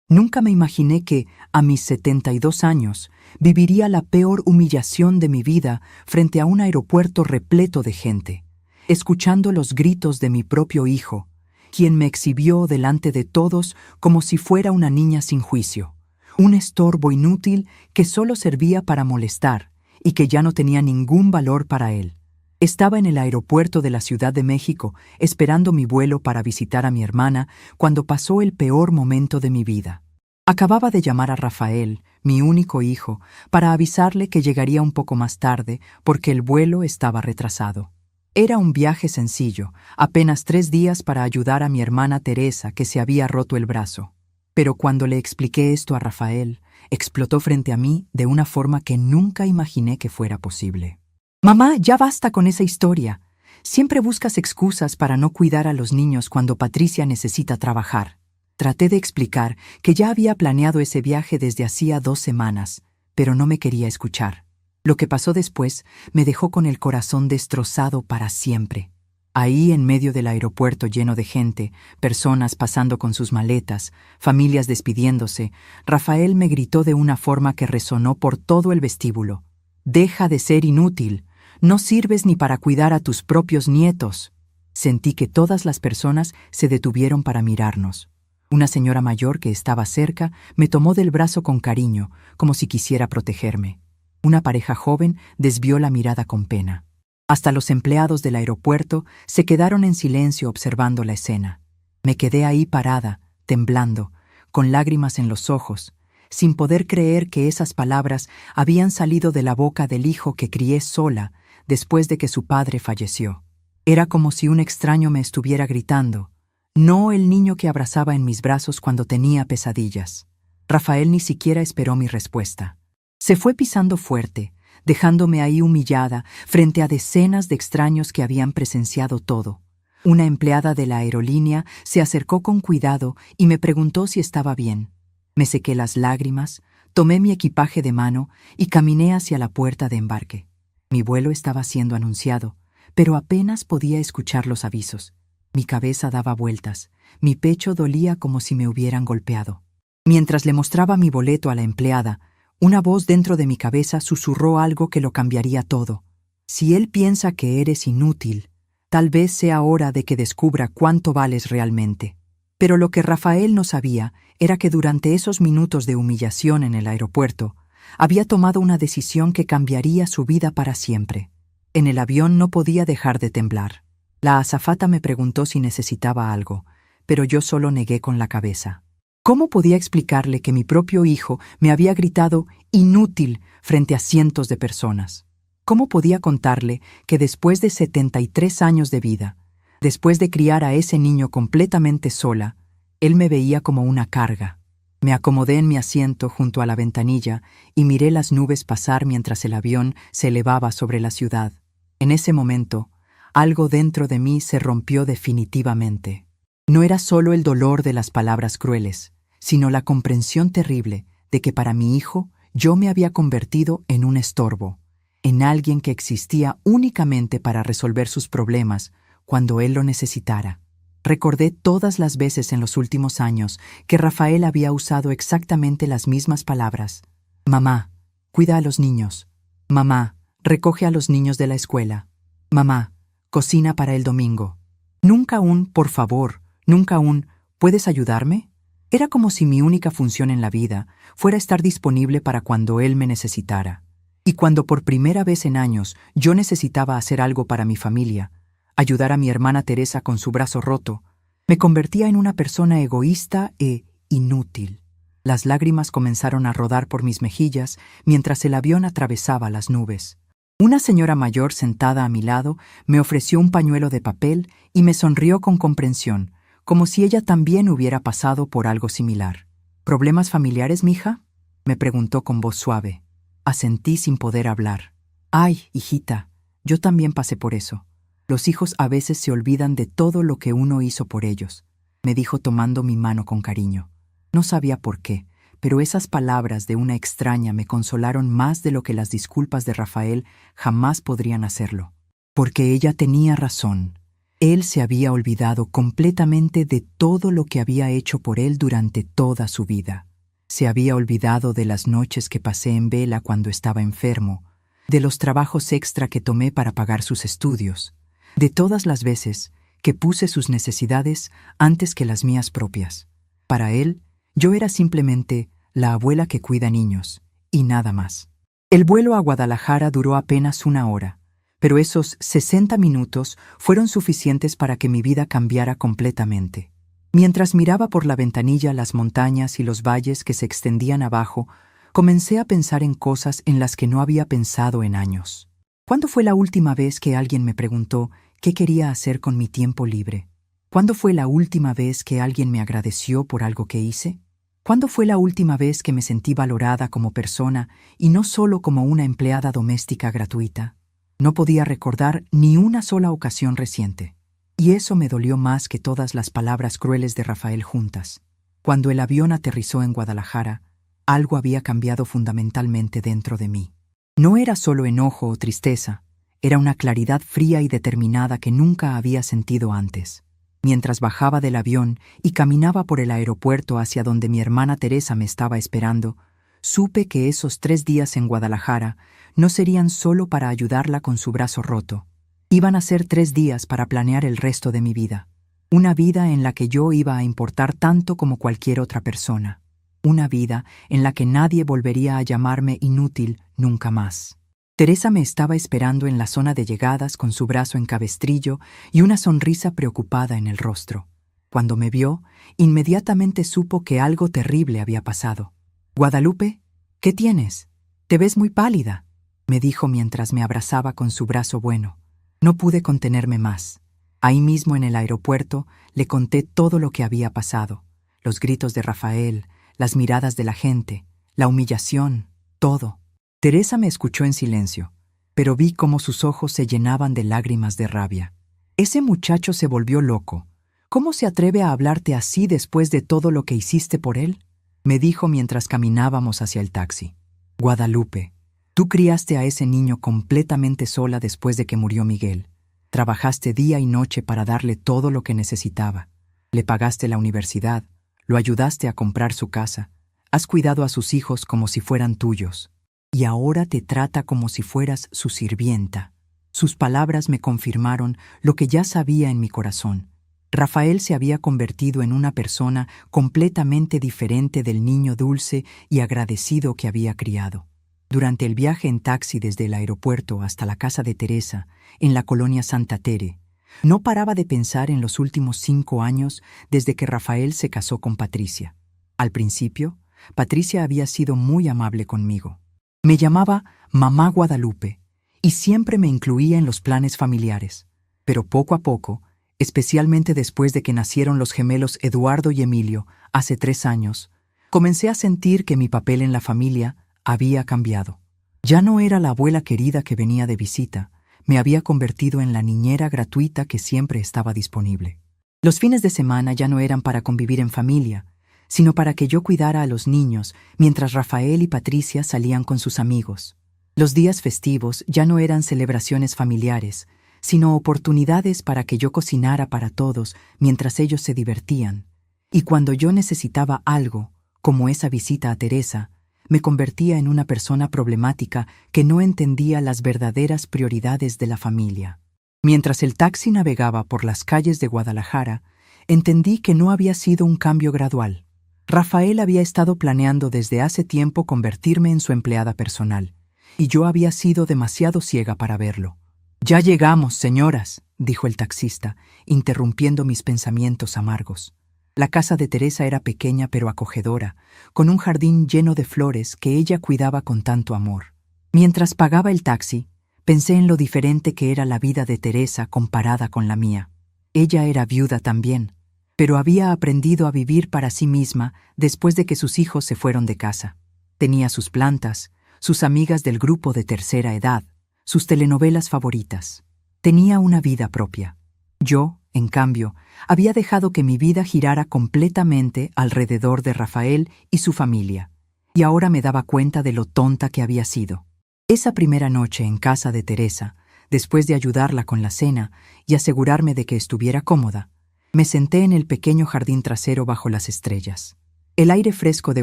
Nunca me imaginé que, a mis 72 años, viviría la peor humillación de mi vida frente a un aeropuerto repleto de gente, escuchando los gritos de mi propio hijo, quien me exhibió delante de todos como si fuera una niña sin juicio, un estorbo inútil que solo servía para molestar y que ya no tenía ningún valor para él. Estaba en el aeropuerto de la Ciudad de México, esperando mi vuelo para visitar a mi hermana, cuando pasó el peor momento de mi vida. Acababa de llamar a Rafael, mi único hijo, para avisarle que llegaría un poco más tarde porque el vuelo estaba retrasado. Era un viaje sencillo, apenas 3 días para ayudar a mi hermana Teresa, que se había roto el brazo. Pero cuando le expliqué esto a Rafael, explotó frente a mí de una forma que nunca imaginé que fuera posible. «Mamá, ya basta con esa historia. Siempre buscas excusas para no cuidar a los niños cuando Patricia necesita trabajar». Traté de explicar que ya había planeado ese viaje desde hacía 2 semanas, pero no me quería escuchar. Lo que pasó después me dejó con el corazón destrozado para siempre. Ahí, en medio del aeropuerto lleno de gente, personas pasando con sus maletas, familias despidiéndose, Rafael me gritó de una forma que resonó por todo el vestíbulo. «Deja de ser inútil. No sirves ni para cuidar a tus propios nietos». Sentí que todas las personas se detuvieron para mirarnos. Una señora mayor que estaba cerca me tomó del brazo con cariño, como si quisiera protegerme. Una pareja joven desvió la mirada con pena. Hasta los empleados del aeropuerto se quedaron en silencio observando la escena. Me quedé ahí parada, temblando, con lágrimas en los ojos, sin poder creer que esas palabras habían salido de la boca del hijo que crié sola después de que su padre falleció. Era como si un extraño me estuviera gritando, no el niño que abrazaba en mis brazos cuando tenía pesadillas. Rafael ni siquiera esperó mi respuesta. Se fue pisando fuerte, dejándome ahí humillada frente a decenas de extraños que habían presenciado todo. Una empleada de la aerolínea se acercó con cuidado y me preguntó si estaba bien. Me sequé las lágrimas, tomé mi equipaje de mano y caminé hacia la puerta de embarque. Mi vuelo estaba siendo anunciado, pero apenas podía escuchar los avisos. Mi cabeza daba vueltas, mi pecho dolía como si me hubieran golpeado. Mientras le mostraba mi boleto a la empleada, una voz dentro de mi cabeza susurró algo que lo cambiaría todo. «Si él piensa que eres inútil, tal vez sea hora de que descubra cuánto vales realmente». Pero lo que Rafael no sabía era que durante esos minutos de humillación en el aeropuerto, había tomado una decisión que cambiaría su vida para siempre. En el avión no podía dejar de temblar. La azafata me preguntó si necesitaba algo, pero yo solo negué con la cabeza. ¿Cómo podía explicarle que mi propio hijo me había gritado inútil frente a cientos de personas? ¿Cómo podía contarle que después de 73 años de vida, después de criar a ese niño completamente sola, él me veía como una carga? Me acomodé en mi asiento junto a la ventanilla y miré las nubes pasar mientras el avión se elevaba sobre la ciudad. En ese momento, algo dentro de mí se rompió definitivamente. No era solo el dolor de las palabras crueles, sino la comprensión terrible de que para mi hijo yo me había convertido en un estorbo, en alguien que existía únicamente para resolver sus problemas cuando él lo necesitara. Recordé todas las veces en los últimos años que Rafael había usado exactamente las mismas palabras. «Mamá, cuida a los niños. Mamá, recoge a los niños de la escuela. Mamá, cocina para el domingo». Nunca un «por favor», nunca un «¿puedes ayudarme?». Era como si mi única función en la vida fuera estar disponible para cuando él me necesitara. Y cuando por primera vez en años yo necesitaba hacer algo para mi familia, ayudar a mi hermana Teresa con su brazo roto, me convertía en una persona egoísta e inútil. Las lágrimas comenzaron a rodar por mis mejillas mientras el avión atravesaba las nubes. Una señora mayor sentada a mi lado me ofreció un pañuelo de papel y me sonrió con comprensión, como si ella también hubiera pasado por algo similar. «¿Problemas familiares, mija?», me preguntó con voz suave. Asentí sin poder hablar. «Ay, hijita, yo también pasé por eso. Los hijos a veces se olvidan de todo lo que uno hizo por ellos», me dijo tomando mi mano con cariño. No sabía por qué, pero esas palabras de una extraña me consolaron más de lo que las disculpas de Rafael jamás podrían hacerlo. Porque ella tenía razón. Él se había olvidado completamente de todo lo que había hecho por él durante toda su vida. Se había olvidado de las noches que pasé en vela cuando estaba enfermo, de los trabajos extra que tomé para pagar sus estudios, de todas las veces que puse sus necesidades antes que las mías propias. Para él, yo era simplemente la abuela que cuida niños, y nada más. El vuelo a Guadalajara duró apenas 1 hora, pero esos 60 minutos fueron suficientes para que mi vida cambiara completamente. Mientras miraba por la ventanilla las montañas y los valles que se extendían abajo, comencé a pensar en cosas en las que no había pensado en años. ¿Cuándo fue la última vez que alguien me preguntó qué quería hacer con mi tiempo libre? ¿Cuándo fue la última vez que alguien me agradeció por algo que hice? ¿Cuándo fue la última vez que me sentí valorada como persona y no solo como una empleada doméstica gratuita? No podía recordar ni una sola ocasión reciente. Y eso me dolió más que todas las palabras crueles de Rafael juntas. Cuando el avión aterrizó en Guadalajara, algo había cambiado fundamentalmente dentro de mí. No era solo enojo o tristeza, era una claridad fría y determinada que nunca había sentido antes. Mientras bajaba del avión y caminaba por el aeropuerto hacia donde mi hermana Teresa me estaba esperando, supe que esos 3 días en Guadalajara no serían solo para ayudarla con su brazo roto. Iban a ser 3 días para planear el resto de mi vida. Una vida en la que yo iba a importar tanto como cualquier otra persona. Una vida en la que nadie volvería a llamarme inútil nunca más. Teresa me estaba esperando en la zona de llegadas con su brazo en cabestrillo y una sonrisa preocupada en el rostro. Cuando me vio, inmediatamente supo que algo terrible había pasado. «Guadalupe, ¿qué tienes? Te ves muy pálida», me dijo mientras me abrazaba con su brazo bueno. No pude contenerme más. Ahí mismo en el aeropuerto le conté todo lo que había pasado. Los gritos de Rafael, las miradas de la gente, la humillación, todo. Teresa me escuchó en silencio, pero vi cómo sus ojos se llenaban de lágrimas de rabia. «Ese muchacho se volvió loco. ¿Cómo se atreve a hablarte así después de todo lo que hiciste por él?», me dijo mientras caminábamos hacia el taxi. «Guadalupe, tú criaste a ese niño completamente sola después de que murió Miguel. Trabajaste día y noche para darle todo lo que necesitaba. Le pagaste la universidad, lo ayudaste a comprar su casa, has cuidado a sus hijos como si fueran tuyos. Y ahora te trata como si fueras su sirvienta». Sus palabras me confirmaron lo que ya sabía en mi corazón. Rafael se había convertido en una persona completamente diferente del niño dulce y agradecido que había criado. Durante el viaje en taxi desde el aeropuerto hasta la casa de Teresa, en la colonia Santa Tere, no paraba de pensar en los últimos 5 años desde que Rafael se casó con Patricia. Al principio, Patricia había sido muy amable conmigo. Me llamaba Mamá Guadalupe y siempre me incluía en los planes familiares. Pero poco a poco, especialmente después de que nacieron los gemelos Eduardo y Emilio hace 3 años, comencé a sentir que mi papel en la familia había cambiado. Ya no era la abuela querida que venía de visita, me había convertido en la niñera gratuita que siempre estaba disponible. Los fines de semana ya no eran para convivir en familia, sino para que yo cuidara a los niños mientras Rafael y Patricia salían con sus amigos. Los días festivos ya no eran celebraciones familiares, sino oportunidades para que yo cocinara para todos mientras ellos se divertían. Y cuando yo necesitaba algo, como esa visita a Teresa, me convertía en una persona problemática que no entendía las verdaderas prioridades de la familia. Mientras el taxi navegaba por las calles de Guadalajara, entendí que no había sido un cambio gradual. Rafael había estado planeando desde hace tiempo convertirme en su empleada personal, y yo había sido demasiado ciega para verlo. «Ya llegamos, señoras», dijo el taxista, interrumpiendo mis pensamientos amargos. La casa de Teresa era pequeña pero acogedora, con un jardín lleno de flores que ella cuidaba con tanto amor. Mientras pagaba el taxi, pensé en lo diferente que era la vida de Teresa comparada con la mía. Ella era viuda también, pero había aprendido a vivir para sí misma después de que sus hijos se fueron de casa. Tenía sus plantas, sus amigas del grupo de tercera edad, sus telenovelas favoritas. Tenía una vida propia. Yo, en cambio, había dejado que mi vida girara completamente alrededor de Rafael y su familia, y ahora me daba cuenta de lo tonta que había sido. Esa primera noche en casa de Teresa, Después de ayudarla con la cena y asegurarme de que estuviera cómoda, me senté en el pequeño jardín trasero bajo las estrellas. El aire fresco de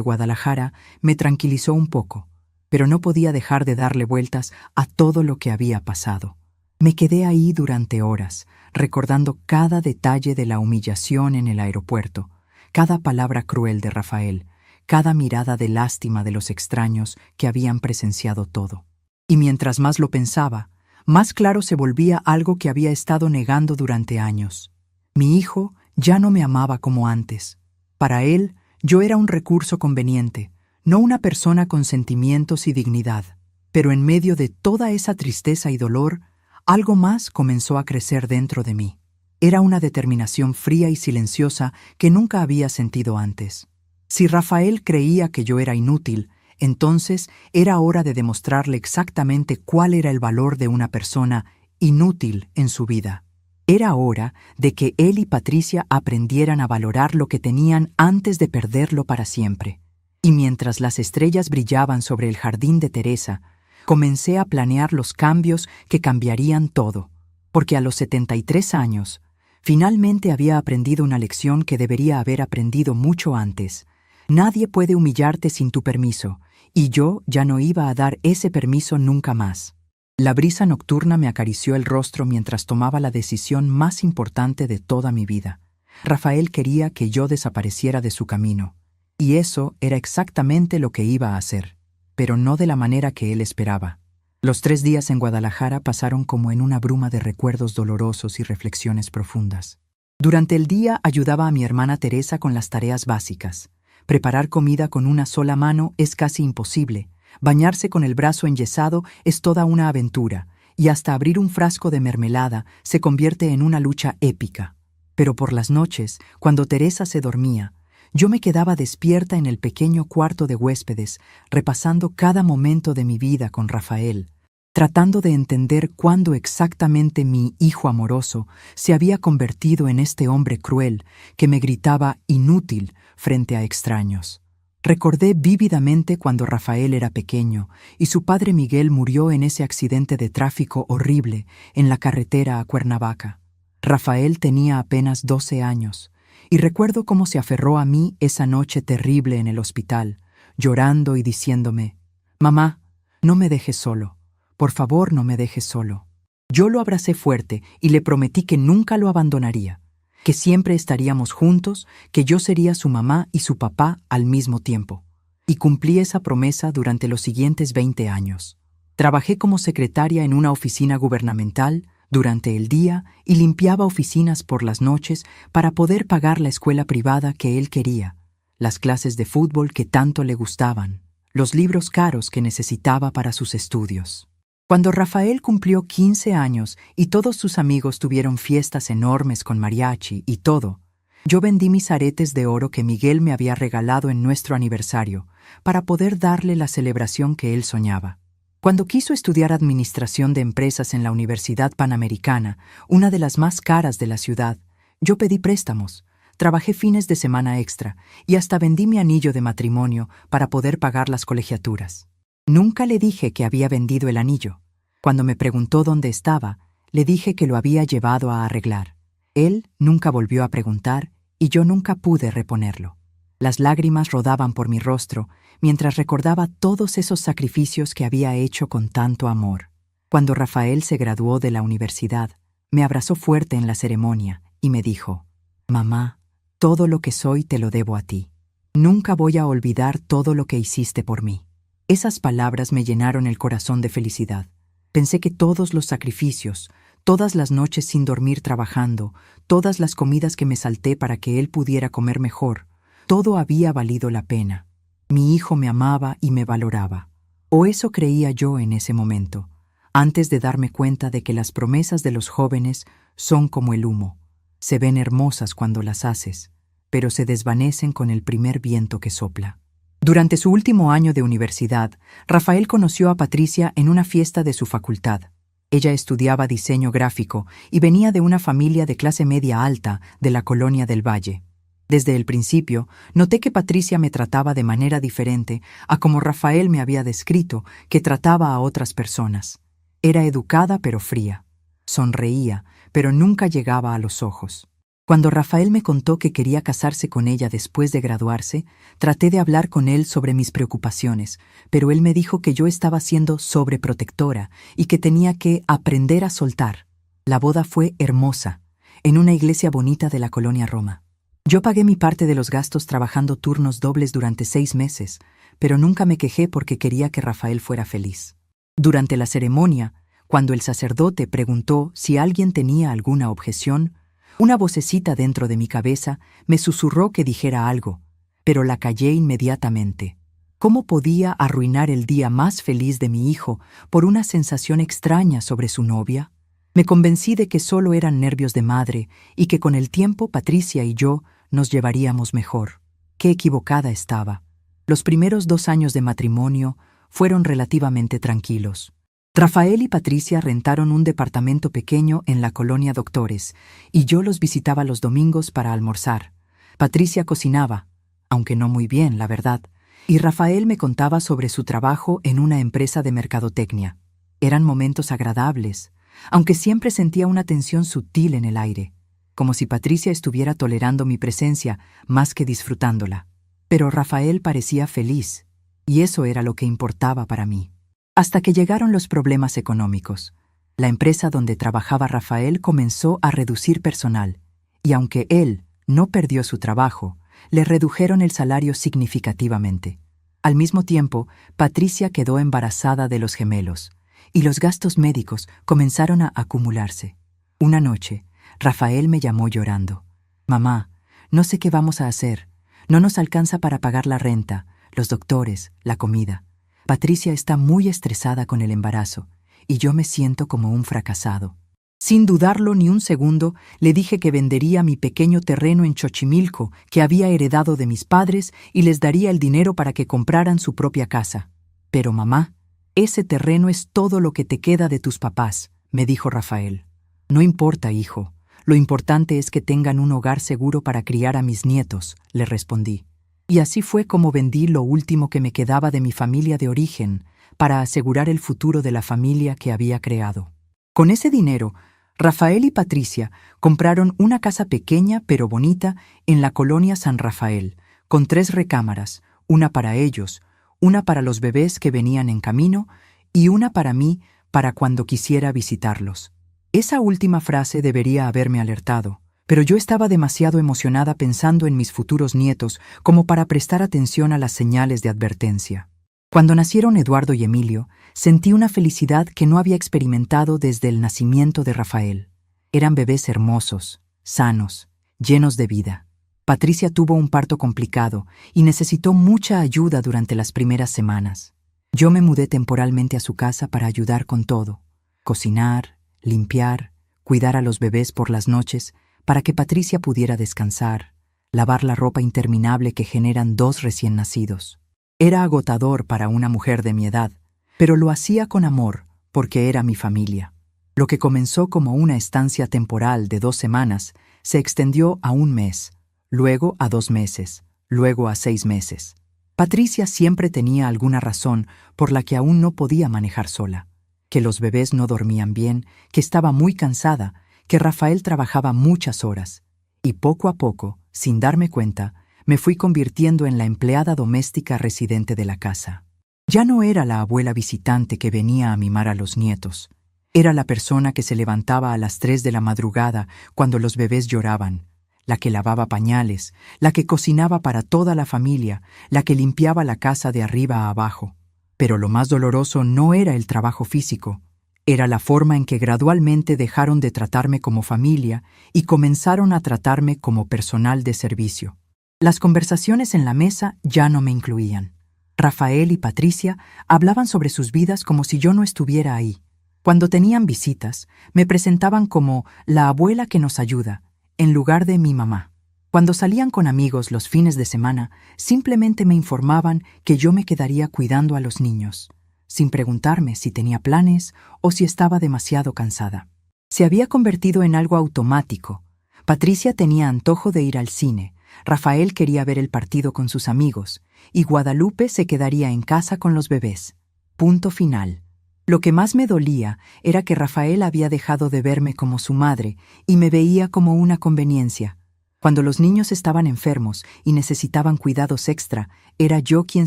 Guadalajara me tranquilizó un poco, pero no podía dejar de darle vueltas a todo lo que había pasado. Me quedé ahí durante horas, recordando cada detalle de la humillación en el aeropuerto, cada palabra cruel de Rafael, cada mirada de lástima de los extraños que habían presenciado todo. Y mientras más lo pensaba, más claro se volvía algo que había estado negando durante años. Mi hijo ya no me amaba como antes. Para él, yo era un recurso conveniente, no una persona con sentimientos y dignidad. Pero en medio de toda esa tristeza y dolor, algo más comenzó a crecer dentro de mí. Era una determinación fría y silenciosa que nunca había sentido antes. Si Rafael creía que yo era inútil, entonces era hora de demostrarle exactamente cuál era el valor de una persona inútil en su vida. Era hora de que él y Patricia aprendieran a valorar lo que tenían antes de perderlo para siempre. Y mientras las estrellas brillaban sobre el jardín de Teresa, comencé a planear los cambios que cambiarían todo, porque a los 73 años, finalmente había aprendido una lección que debería haber aprendido mucho antes. Nadie puede humillarte sin tu permiso, y yo ya no iba a dar ese permiso nunca más. La brisa nocturna me acarició el rostro mientras tomaba la decisión más importante de toda mi vida. Rafael quería que yo desapareciera de su camino, y eso era exactamente lo que iba a hacer, pero no de la manera que él esperaba. Los 3 días en Guadalajara pasaron como en una bruma de recuerdos dolorosos y reflexiones profundas. Durante el día ayudaba a mi hermana Teresa con las tareas básicas. Preparar comida con una sola mano es casi imposible. Bañarse con el brazo enyesado es toda una aventura, y hasta abrir un frasco de mermelada se convierte en una lucha épica. Pero por las noches, cuando Teresa se dormía, yo me quedaba despierta en el pequeño cuarto de huéspedes, repasando cada momento de mi vida con Rafael, tratando de entender cuándo exactamente mi hijo amoroso se había convertido en este hombre cruel que me gritaba inútil frente a extraños. Recordé vívidamente cuando Rafael era pequeño y su padre Miguel murió en ese accidente de tráfico horrible en la carretera a Cuernavaca. Rafael tenía apenas 12 años y recuerdo cómo se aferró a mí esa noche terrible en el hospital, llorando y diciéndome: «Mamá, no me dejes solo, por favor no me dejes solo». Yo lo abracé fuerte y le prometí que nunca lo abandonaría, que siempre estaríamos juntos, que yo sería su mamá y su papá al mismo tiempo. Y cumplí esa promesa durante los siguientes 20 años. Trabajé como secretaria en una oficina gubernamental durante el día y limpiaba oficinas por las noches para poder pagar la escuela privada que él quería, las clases de fútbol que tanto le gustaban, los libros caros que necesitaba para sus estudios. Cuando Rafael cumplió 15 años y todos sus amigos tuvieron fiestas enormes con mariachi y todo, yo vendí mis aretes de oro que Miguel me había regalado en nuestro aniversario para poder darle la celebración que él soñaba. Cuando quiso estudiar administración de empresas en la Universidad Panamericana, una de las más caras de la ciudad, yo pedí préstamos, trabajé fines de semana extra y hasta vendí mi anillo de matrimonio para poder pagar las colegiaturas. Nunca le dije que había vendido el anillo. Cuando me preguntó dónde estaba, le dije que lo había llevado a arreglar. Él nunca volvió a preguntar y yo nunca pude reponerlo. Las lágrimas rodaban por mi rostro mientras recordaba todos esos sacrificios que había hecho con tanto amor. Cuando Rafael se graduó de la universidad, me abrazó fuerte en la ceremonia y me dijo: «Mamá, todo lo que soy te lo debo a ti. Nunca voy a olvidar todo lo que hiciste por mí». Esas palabras me llenaron el corazón de felicidad. Pensé que todos los sacrificios, todas las noches sin dormir trabajando, todas las comidas que me salté para que él pudiera comer mejor, todo había valido la pena. Mi hijo me amaba y me valoraba. O eso creía yo en ese momento, antes de darme cuenta de que las promesas de los jóvenes son como el humo. Se ven hermosas cuando las haces, pero se desvanecen con el primer viento que sopla. Durante su último año de universidad, Rafael conoció a Patricia en una fiesta de su facultad. Ella estudiaba diseño gráfico y venía de una familia de clase media alta de la Colonia del Valle. Desde el principio, noté que Patricia me trataba de manera diferente a como Rafael me había descrito que trataba a otras personas. Era educada pero fría. Sonreía, pero nunca llegaba a los ojos. Cuando Rafael me contó que quería casarse con ella después de graduarse, traté de hablar con él sobre mis preocupaciones, pero él me dijo que yo estaba siendo sobreprotectora y que tenía que aprender a soltar. La boda fue hermosa, en una iglesia bonita de la colonia Roma. Yo pagué mi parte de los gastos trabajando turnos dobles durante 6 meses, pero nunca me quejé porque quería que Rafael fuera feliz. Durante la ceremonia, cuando el sacerdote preguntó si alguien tenía alguna objeción, una vocecita dentro de mi cabeza me susurró que dijera algo, pero la callé inmediatamente. ¿Cómo podía arruinar el día más feliz de mi hijo por una sensación extraña sobre su novia? Me convencí de que solo eran nervios de madre y que con el tiempo Patricia y yo nos llevaríamos mejor. Qué equivocada estaba. Los primeros 2 años de matrimonio fueron relativamente tranquilos. Rafael y Patricia rentaron un departamento pequeño en la colonia Doctores, y yo los visitaba los domingos para almorzar. Patricia cocinaba, aunque no muy bien, la verdad, y Rafael me contaba sobre su trabajo en una empresa de mercadotecnia. Eran momentos agradables, aunque siempre sentía una tensión sutil en el aire, como si Patricia estuviera tolerando mi presencia más que disfrutándola. Pero Rafael parecía feliz, y eso era lo que importaba para mí. Hasta que llegaron los problemas económicos. La empresa donde trabajaba Rafael comenzó a reducir personal, y aunque él no perdió su trabajo, le redujeron el salario significativamente. Al mismo tiempo, Patricia quedó embarazada de los gemelos, y los gastos médicos comenzaron a acumularse. Una noche, Rafael me llamó llorando. «Mamá, no sé qué vamos a hacer. No nos alcanza para pagar la renta, los doctores, la comida. Patricia está muy estresada con el embarazo, y yo me siento como un fracasado». Sin dudarlo ni un segundo, le dije que vendería mi pequeño terreno en Xochimilco que había heredado de mis padres y les daría el dinero para que compraran su propia casa. «Pero mamá, ese terreno es todo lo que te queda de tus papás», me dijo Rafael. «No importa, hijo. Lo importante es que tengan un hogar seguro para criar a mis nietos», le respondí. Y así fue como vendí lo último que me quedaba de mi familia de origen para asegurar el futuro de la familia que había creado. Con ese dinero, Rafael y Patricia compraron una casa pequeña pero bonita en la colonia San Rafael, con 3 recámaras, una para ellos, una para los bebés que venían en camino y una para mí para cuando quisiera visitarlos. Esa última frase debería haberme alertado, pero yo estaba demasiado emocionada pensando en mis futuros nietos como para prestar atención a las señales de advertencia. Cuando nacieron Eduardo y Emilio, sentí una felicidad que no había experimentado desde el nacimiento de Rafael. Eran bebés hermosos, sanos, llenos de vida. Patricia tuvo un parto complicado y necesitó mucha ayuda durante las primeras semanas. Yo me mudé temporalmente a su casa para ayudar con todo: cocinar, limpiar, cuidar a los bebés por las noches para que Patricia pudiera descansar, lavar la ropa interminable que generan 2 recién nacidos. Era agotador para una mujer de mi edad, pero lo hacía con amor porque era mi familia. Lo que comenzó como una estancia temporal de 2 semanas se extendió a 1 mes, luego a 2 meses, luego a 6 meses. Patricia siempre tenía alguna razón por la que aún no podía manejar sola: que los bebés no dormían bien, que estaba muy cansada, que Rafael trabajaba muchas horas. Y poco a poco, sin darme cuenta, me fui convirtiendo en la empleada doméstica residente de la casa. Ya no era la abuela visitante que venía a mimar a los nietos. Era la persona que se levantaba a las 3 de la madrugada cuando los bebés lloraban, la que lavaba pañales, la que cocinaba para toda la familia, la que limpiaba la casa de arriba a abajo. Pero lo más doloroso no era el trabajo físico, era la forma en que gradualmente dejaron de tratarme como familia y comenzaron a tratarme como personal de servicio. Las conversaciones en la mesa ya no me incluían. Rafael y Patricia hablaban sobre sus vidas como si yo no estuviera ahí. Cuando tenían visitas, me presentaban como la abuela que nos ayuda, en lugar de mi mamá. Cuando salían con amigos los fines de semana, simplemente me informaban que yo me quedaría cuidando a los niños, sin preguntarme si tenía planes o si estaba demasiado cansada. Se había convertido en algo automático. Patricia tenía antojo de ir al cine, Rafael quería ver el partido con sus amigos, y Guadalupe se quedaría en casa con los bebés. Punto final. Lo que más me dolía era que Rafael había dejado de verme como su madre y me veía como una conveniencia. Cuando los niños estaban enfermos y necesitaban cuidados extra, era yo quien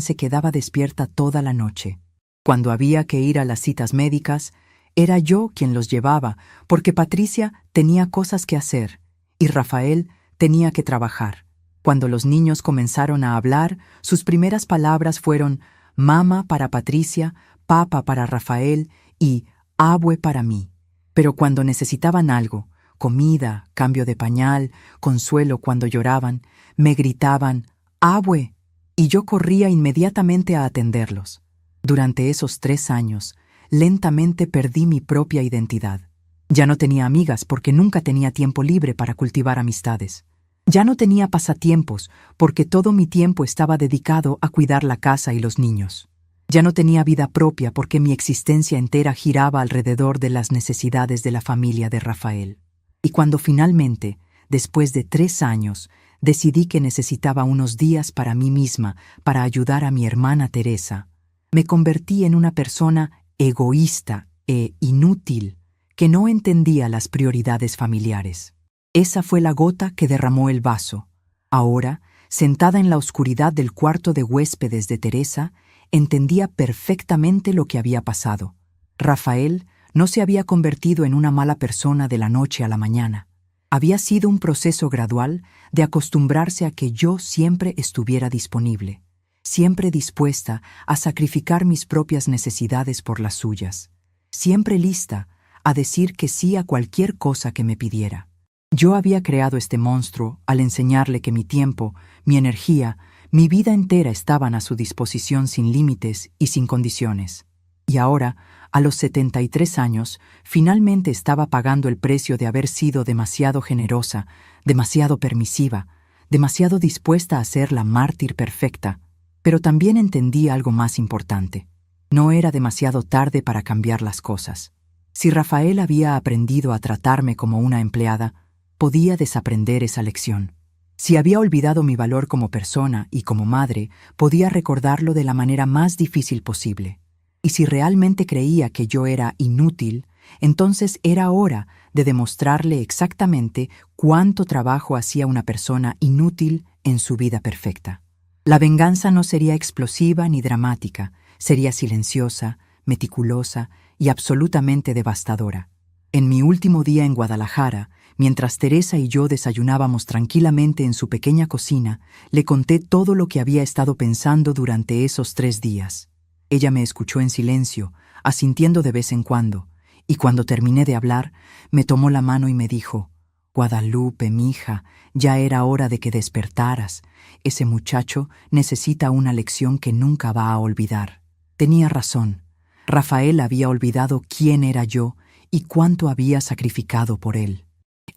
se quedaba despierta toda la noche. Cuando había que ir a las citas médicas, era yo quien los llevaba, porque Patricia tenía cosas que hacer y Rafael tenía que trabajar. Cuando los niños comenzaron a hablar, sus primeras palabras fueron «mama» para Patricia, «papa» para Rafael y «abue» para mí. Pero cuando necesitaban algo, comida, cambio de pañal, consuelo cuando lloraban, me gritaban «abue» y yo corría inmediatamente a atenderlos. Durante esos 3 años, lentamente perdí mi propia identidad. Ya no tenía amigas porque nunca tenía tiempo libre para cultivar amistades. Ya no tenía pasatiempos porque todo mi tiempo estaba dedicado a cuidar la casa y los niños. Ya no tenía vida propia porque mi existencia entera giraba alrededor de las necesidades de la familia de Rafael. Y cuando finalmente, después de 3 años, decidí que necesitaba unos días para mí misma para ayudar a mi hermana Teresa, me convertí en una persona egoísta e inútil que no entendía las prioridades familiares. Esa fue la gota que derramó el vaso. Ahora, sentada en la oscuridad del cuarto de huéspedes de Teresa, entendía perfectamente lo que había pasado. Rafael no se había convertido en una mala persona de la noche a la mañana. Había sido un proceso gradual de acostumbrarse a que yo siempre estuviera disponible, siempre dispuesta a sacrificar mis propias necesidades por las suyas, siempre lista a decir que sí a cualquier cosa que me pidiera. Yo había creado este monstruo al enseñarle que mi tiempo, mi energía, mi vida entera estaban a su disposición sin límites y sin condiciones. Y ahora, a los 73 años, finalmente estaba pagando el precio de haber sido demasiado generosa, demasiado permisiva, demasiado dispuesta a ser la mártir perfecta. Pero también entendí algo más importante. No era demasiado tarde para cambiar las cosas. Si Rafael había aprendido a tratarme como una empleada, podía desaprender esa lección. Si había olvidado mi valor como persona y como madre, podía recordarlo de la manera más difícil posible. Y si realmente creía que yo era inútil, entonces era hora de demostrarle exactamente cuánto trabajo hacía una persona inútil en su vida perfecta. La venganza no sería explosiva ni dramática, sería silenciosa, meticulosa y absolutamente devastadora. En mi último día en Guadalajara, mientras Teresa y yo desayunábamos tranquilamente en su pequeña cocina, le conté todo lo que había estado pensando durante esos 3 días. Ella me escuchó en silencio, asintiendo de vez en cuando, y cuando terminé de hablar, me tomó la mano y me dijo: «Guadalupe, mija, ya era hora de que despertaras. Ese muchacho necesita una lección que nunca va a olvidar». Tenía razón. Rafael había olvidado quién era yo y cuánto había sacrificado por él.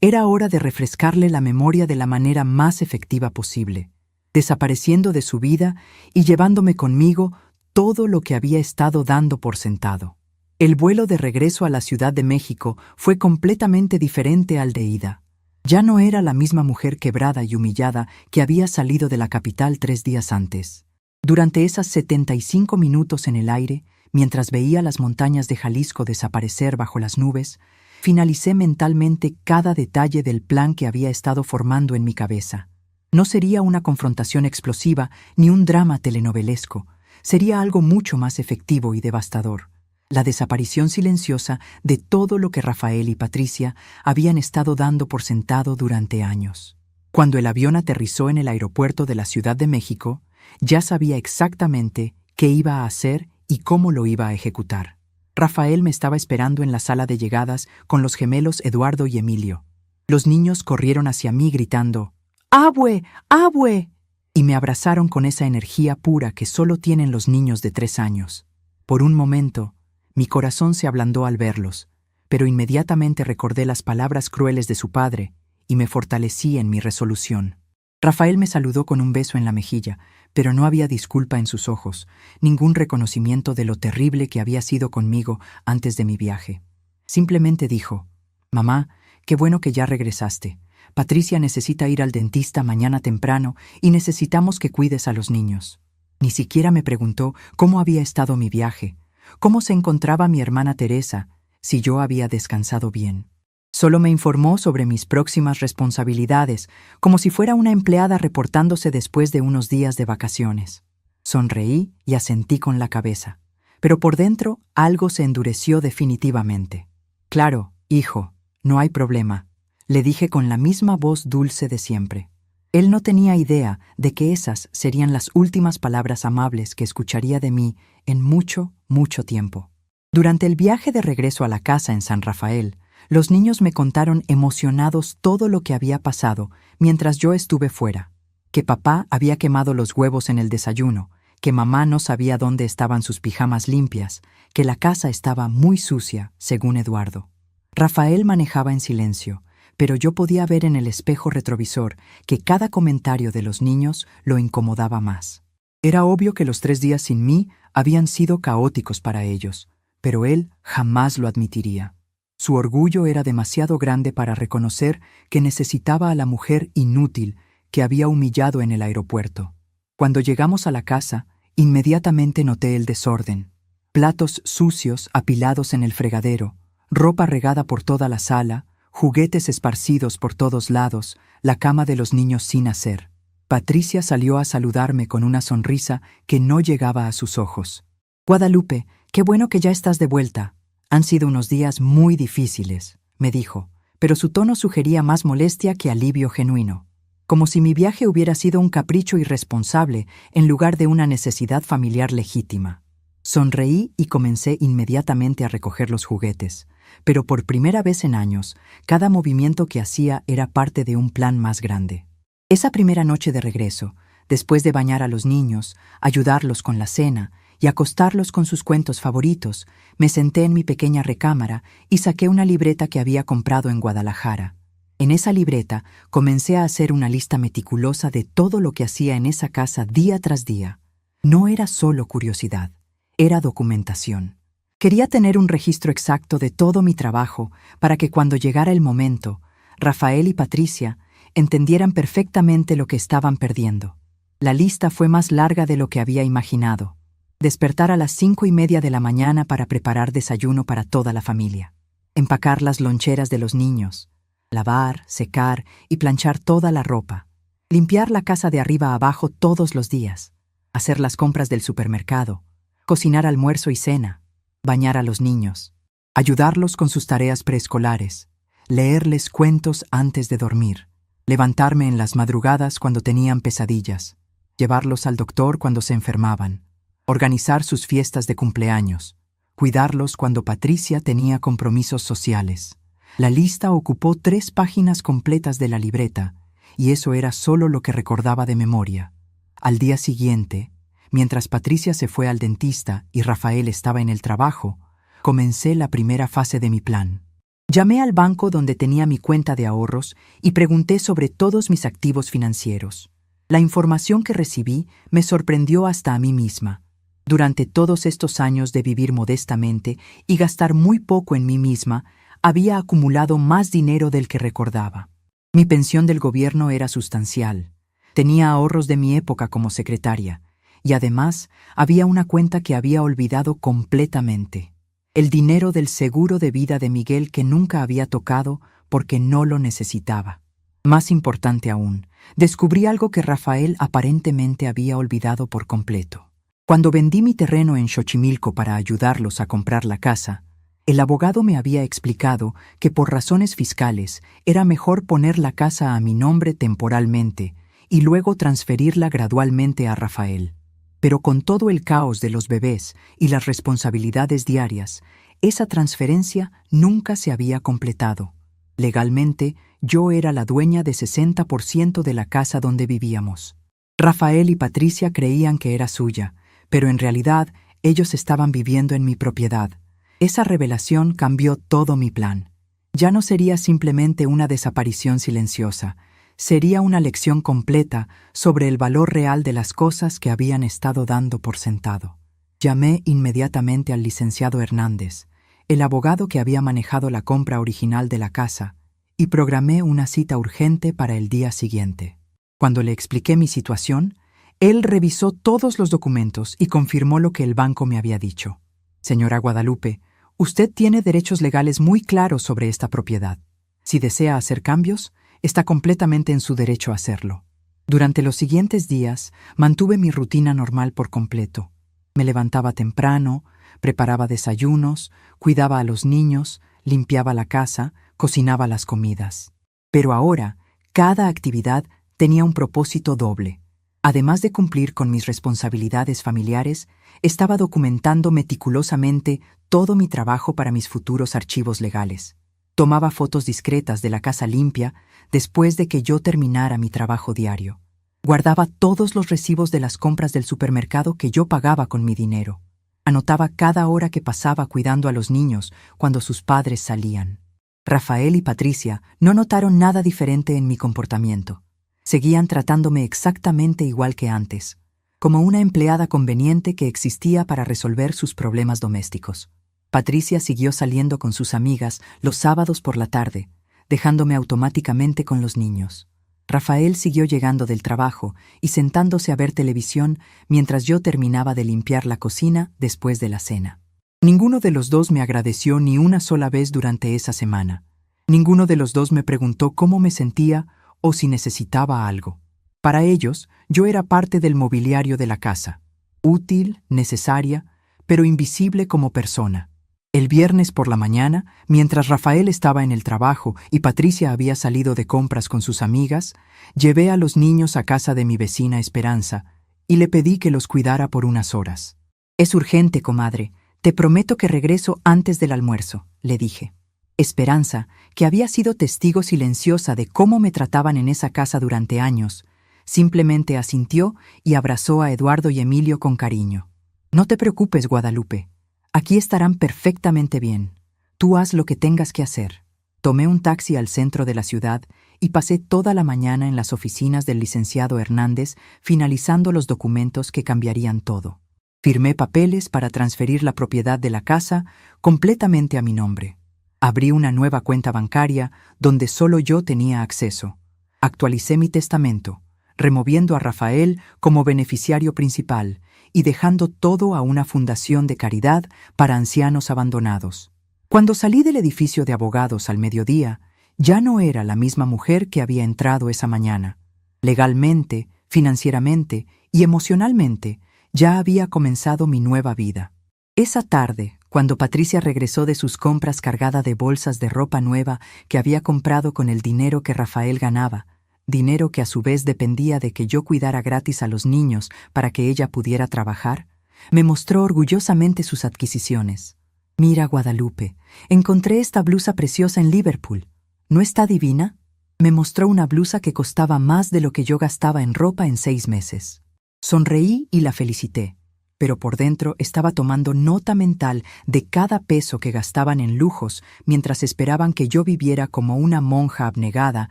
Era hora de refrescarle la memoria de la manera más efectiva posible, desapareciendo de su vida y llevándome conmigo todo lo que había estado dando por sentado. El vuelo de regreso a la Ciudad de México fue completamente diferente al de ida. Ya no era la misma mujer quebrada y humillada que había salido de la capital 3 días antes. Durante esas 75 minutos en el aire, mientras veía las montañas de Jalisco desaparecer bajo las nubes, finalicé mentalmente cada detalle del plan que había estado formando en mi cabeza. No sería una confrontación explosiva ni un drama telenovelesco. Sería algo mucho más efectivo y devastador. La desaparición silenciosa de todo lo que Rafael y Patricia habían estado dando por sentado durante años. Cuando el avión aterrizó en el aeropuerto de la Ciudad de México, ya sabía exactamente qué iba a hacer y cómo lo iba a ejecutar. Rafael me estaba esperando en la sala de llegadas con los gemelos Eduardo y Emilio. Los niños corrieron hacia mí gritando: «¡Abue! ¡Abue!», y me abrazaron con esa energía pura que solo tienen los niños de 3 años. Por un momento, mi corazón se ablandó al verlos, pero inmediatamente recordé las palabras crueles de su padre y me fortalecí en mi resolución. Rafael me saludó con un beso en la mejilla, pero no había disculpa en sus ojos, ningún reconocimiento de lo terrible que había sido conmigo antes de mi viaje. Simplemente dijo: «Mamá, qué bueno que ya regresaste. Patricia necesita ir al dentista mañana temprano y necesitamos que cuides a los niños». Ni siquiera me preguntó cómo había estado mi viaje, cómo se encontraba mi hermana Teresa, si yo había descansado bien. Solo me informó sobre mis próximas responsabilidades, como si fuera una empleada reportándose después de unos días de vacaciones. Sonreí y asentí con la cabeza, pero por dentro algo se endureció definitivamente. Claro, hijo, no hay problema, le dije con la misma voz dulce de siempre. Él no tenía idea de que esas serían las últimas palabras amables que escucharía de mí en mucho, mucho tiempo. Durante el viaje de regreso a la casa en San Rafael, los niños me contaron emocionados todo lo que había pasado mientras yo estuve fuera. Que papá había quemado los huevos en el desayuno, que mamá no sabía dónde estaban sus pijamas limpias, que la casa estaba muy sucia, según Eduardo. Rafael manejaba en silencio, pero yo podía ver en el espejo retrovisor que cada comentario de los niños lo incomodaba más. Era obvio que los 3 días sin mí habían sido caóticos para ellos, pero él jamás lo admitiría. Su orgullo era demasiado grande para reconocer que necesitaba a la mujer inútil que había humillado en el aeropuerto. Cuando llegamos a la casa, inmediatamente noté el desorden. Platos sucios apilados en el fregadero, ropa regada por toda la sala, juguetes esparcidos por todos lados, la cama de los niños sin hacer. Patricia salió a saludarme con una sonrisa que no llegaba a sus ojos. «Guadalupe, qué bueno que ya estás de vuelta. Han sido unos días muy difíciles», me dijo, pero su tono sugería más molestia que alivio genuino, como si mi viaje hubiera sido un capricho irresponsable en lugar de una necesidad familiar legítima. Sonreí y comencé inmediatamente a recoger los juguetes, pero por primera vez en años, cada movimiento que hacía era parte de un plan más grande. Esa primera noche de regreso, después de bañar a los niños, ayudarlos con la cena y acostarlos con sus cuentos favoritos, me senté en mi pequeña recámara y saqué una libreta que había comprado en Guadalajara. En esa libreta comencé a hacer una lista meticulosa de todo lo que hacía en esa casa día tras día. No era solo curiosidad, era documentación. Quería tener un registro exacto de todo mi trabajo para que cuando llegara el momento, Rafael y Patricia entendieran perfectamente lo que estaban perdiendo. La lista fue más larga de lo que había imaginado. Despertar a las 5:30 de la mañana para preparar desayuno para toda la familia. Empacar las loncheras de los niños. Lavar, secar y planchar toda la ropa. Limpiar la casa de arriba a abajo todos los días. Hacer las compras del supermercado. Cocinar almuerzo y cena. Bañar a los niños. Ayudarlos con sus tareas preescolares. Leerles cuentos antes de dormir. Levantarme en las madrugadas cuando tenían pesadillas. Llevarlos al doctor cuando se enfermaban. Organizar sus fiestas de cumpleaños. Cuidarlos cuando Patricia tenía compromisos sociales. La lista ocupó 3 páginas completas de la libreta, y eso era solo lo que recordaba de memoria. Al día siguiente, mientras Patricia se fue al dentista y Rafael estaba en el trabajo, comencé la primera fase de mi plan. Llamé al banco donde tenía mi cuenta de ahorros y pregunté sobre todos mis activos financieros. La información que recibí me sorprendió hasta a mí misma. Durante todos estos años de vivir modestamente y gastar muy poco en mí misma, había acumulado más dinero del que recordaba. Mi pensión del gobierno era sustancial. Tenía ahorros de mi época como secretaria, y además había una cuenta que había olvidado completamente. El dinero del seguro de vida de Miguel que nunca había tocado porque no lo necesitaba. Más importante aún, descubrí algo que Rafael aparentemente había olvidado por completo. Cuando vendí mi terreno en Xochimilco para ayudarlos a comprar la casa, el abogado me había explicado que por razones fiscales era mejor poner la casa a mi nombre temporalmente y luego transferirla gradualmente a Rafael. Pero con todo el caos de los bebés y las responsabilidades diarias, esa transferencia nunca se había completado. Legalmente, yo era la dueña de 60% de la casa donde vivíamos. Rafael y Patricia creían que era suya, pero en realidad ellos estaban viviendo en mi propiedad. Esa revelación cambió todo mi plan. Ya no sería simplemente una desaparición silenciosa, sería una lección completa sobre el valor real de las cosas que habían estado dando por sentado. Llamé inmediatamente al licenciado Hernández, el abogado que había manejado la compra original de la casa, y programé una cita urgente para el día siguiente. Cuando le expliqué mi situación, él revisó todos los documentos y confirmó lo que el banco me había dicho. Señora Guadalupe, usted tiene derechos legales muy claros sobre esta propiedad. Si desea hacer cambios, está completamente en su derecho a hacerlo. Durante los siguientes días, mantuve mi rutina normal por completo. Me levantaba temprano, preparaba desayunos, cuidaba a los niños, limpiaba la casa, cocinaba las comidas. Pero ahora, cada actividad tenía un propósito doble. Además de cumplir con mis responsabilidades familiares, estaba documentando meticulosamente todo mi trabajo para mis futuros archivos legales. Tomaba fotos discretas de la casa limpia después de que yo terminara mi trabajo diario. Guardaba todos los recibos de las compras del supermercado que yo pagaba con mi dinero. Anotaba cada hora que pasaba cuidando a los niños cuando sus padres salían. Rafael y Patricia no notaron nada diferente en mi comportamiento. Seguían tratándome exactamente igual que antes, como una empleada conveniente que existía para resolver sus problemas domésticos. Patricia siguió saliendo con sus amigas los sábados por la tarde, dejándome automáticamente con los niños. Rafael siguió llegando del trabajo y sentándose a ver televisión mientras yo terminaba de limpiar la cocina después de la cena. Ninguno de los dos me agradeció ni una sola vez durante esa semana. Ninguno de los dos me preguntó cómo me sentía o si necesitaba algo. Para ellos, yo era parte del mobiliario de la casa, útil, necesaria, pero invisible como persona. El viernes por la mañana, mientras Rafael estaba en el trabajo y Patricia había salido de compras con sus amigas, llevé a los niños a casa de mi vecina Esperanza y le pedí que los cuidara por unas horas. «Es urgente, comadre. Te prometo que regreso antes del almuerzo», le dije. Esperanza, que había sido testigo silenciosa de cómo me trataban en esa casa durante años, simplemente asintió y abrazó a Eduardo y Emilio con cariño. «No te preocupes, Guadalupe. Aquí estarán perfectamente bien. Tú haz lo que tengas que hacer». Tomé un taxi al centro de la ciudad y pasé toda la mañana en las oficinas del licenciado Hernández finalizando los documentos que cambiarían todo. Firmé papeles para transferir la propiedad de la casa completamente a mi nombre. Abrí una nueva cuenta bancaria donde solo yo tenía acceso. Actualicé mi testamento, removiendo a Rafael como beneficiario principal y dejando todo a una fundación de caridad para ancianos abandonados. Cuando salí del edificio de abogados al mediodía, ya no era la misma mujer que había entrado esa mañana. Legalmente, financieramente y emocionalmente, ya había comenzado mi nueva vida. Esa tarde, cuando Patricia regresó de sus compras cargada de bolsas de ropa nueva que había comprado con el dinero que Rafael ganaba, dinero que a su vez dependía de que yo cuidara gratis a los niños para que ella pudiera trabajar, me mostró orgullosamente sus adquisiciones. «Mira, Guadalupe, encontré esta blusa preciosa en Liverpool. ¿No está divina?». Me mostró una blusa que costaba más de lo que yo gastaba en ropa en 6 meses. Sonreí y la felicité, pero por dentro estaba tomando nota mental de cada peso que gastaban en lujos mientras esperaban que yo viviera como una monja abnegada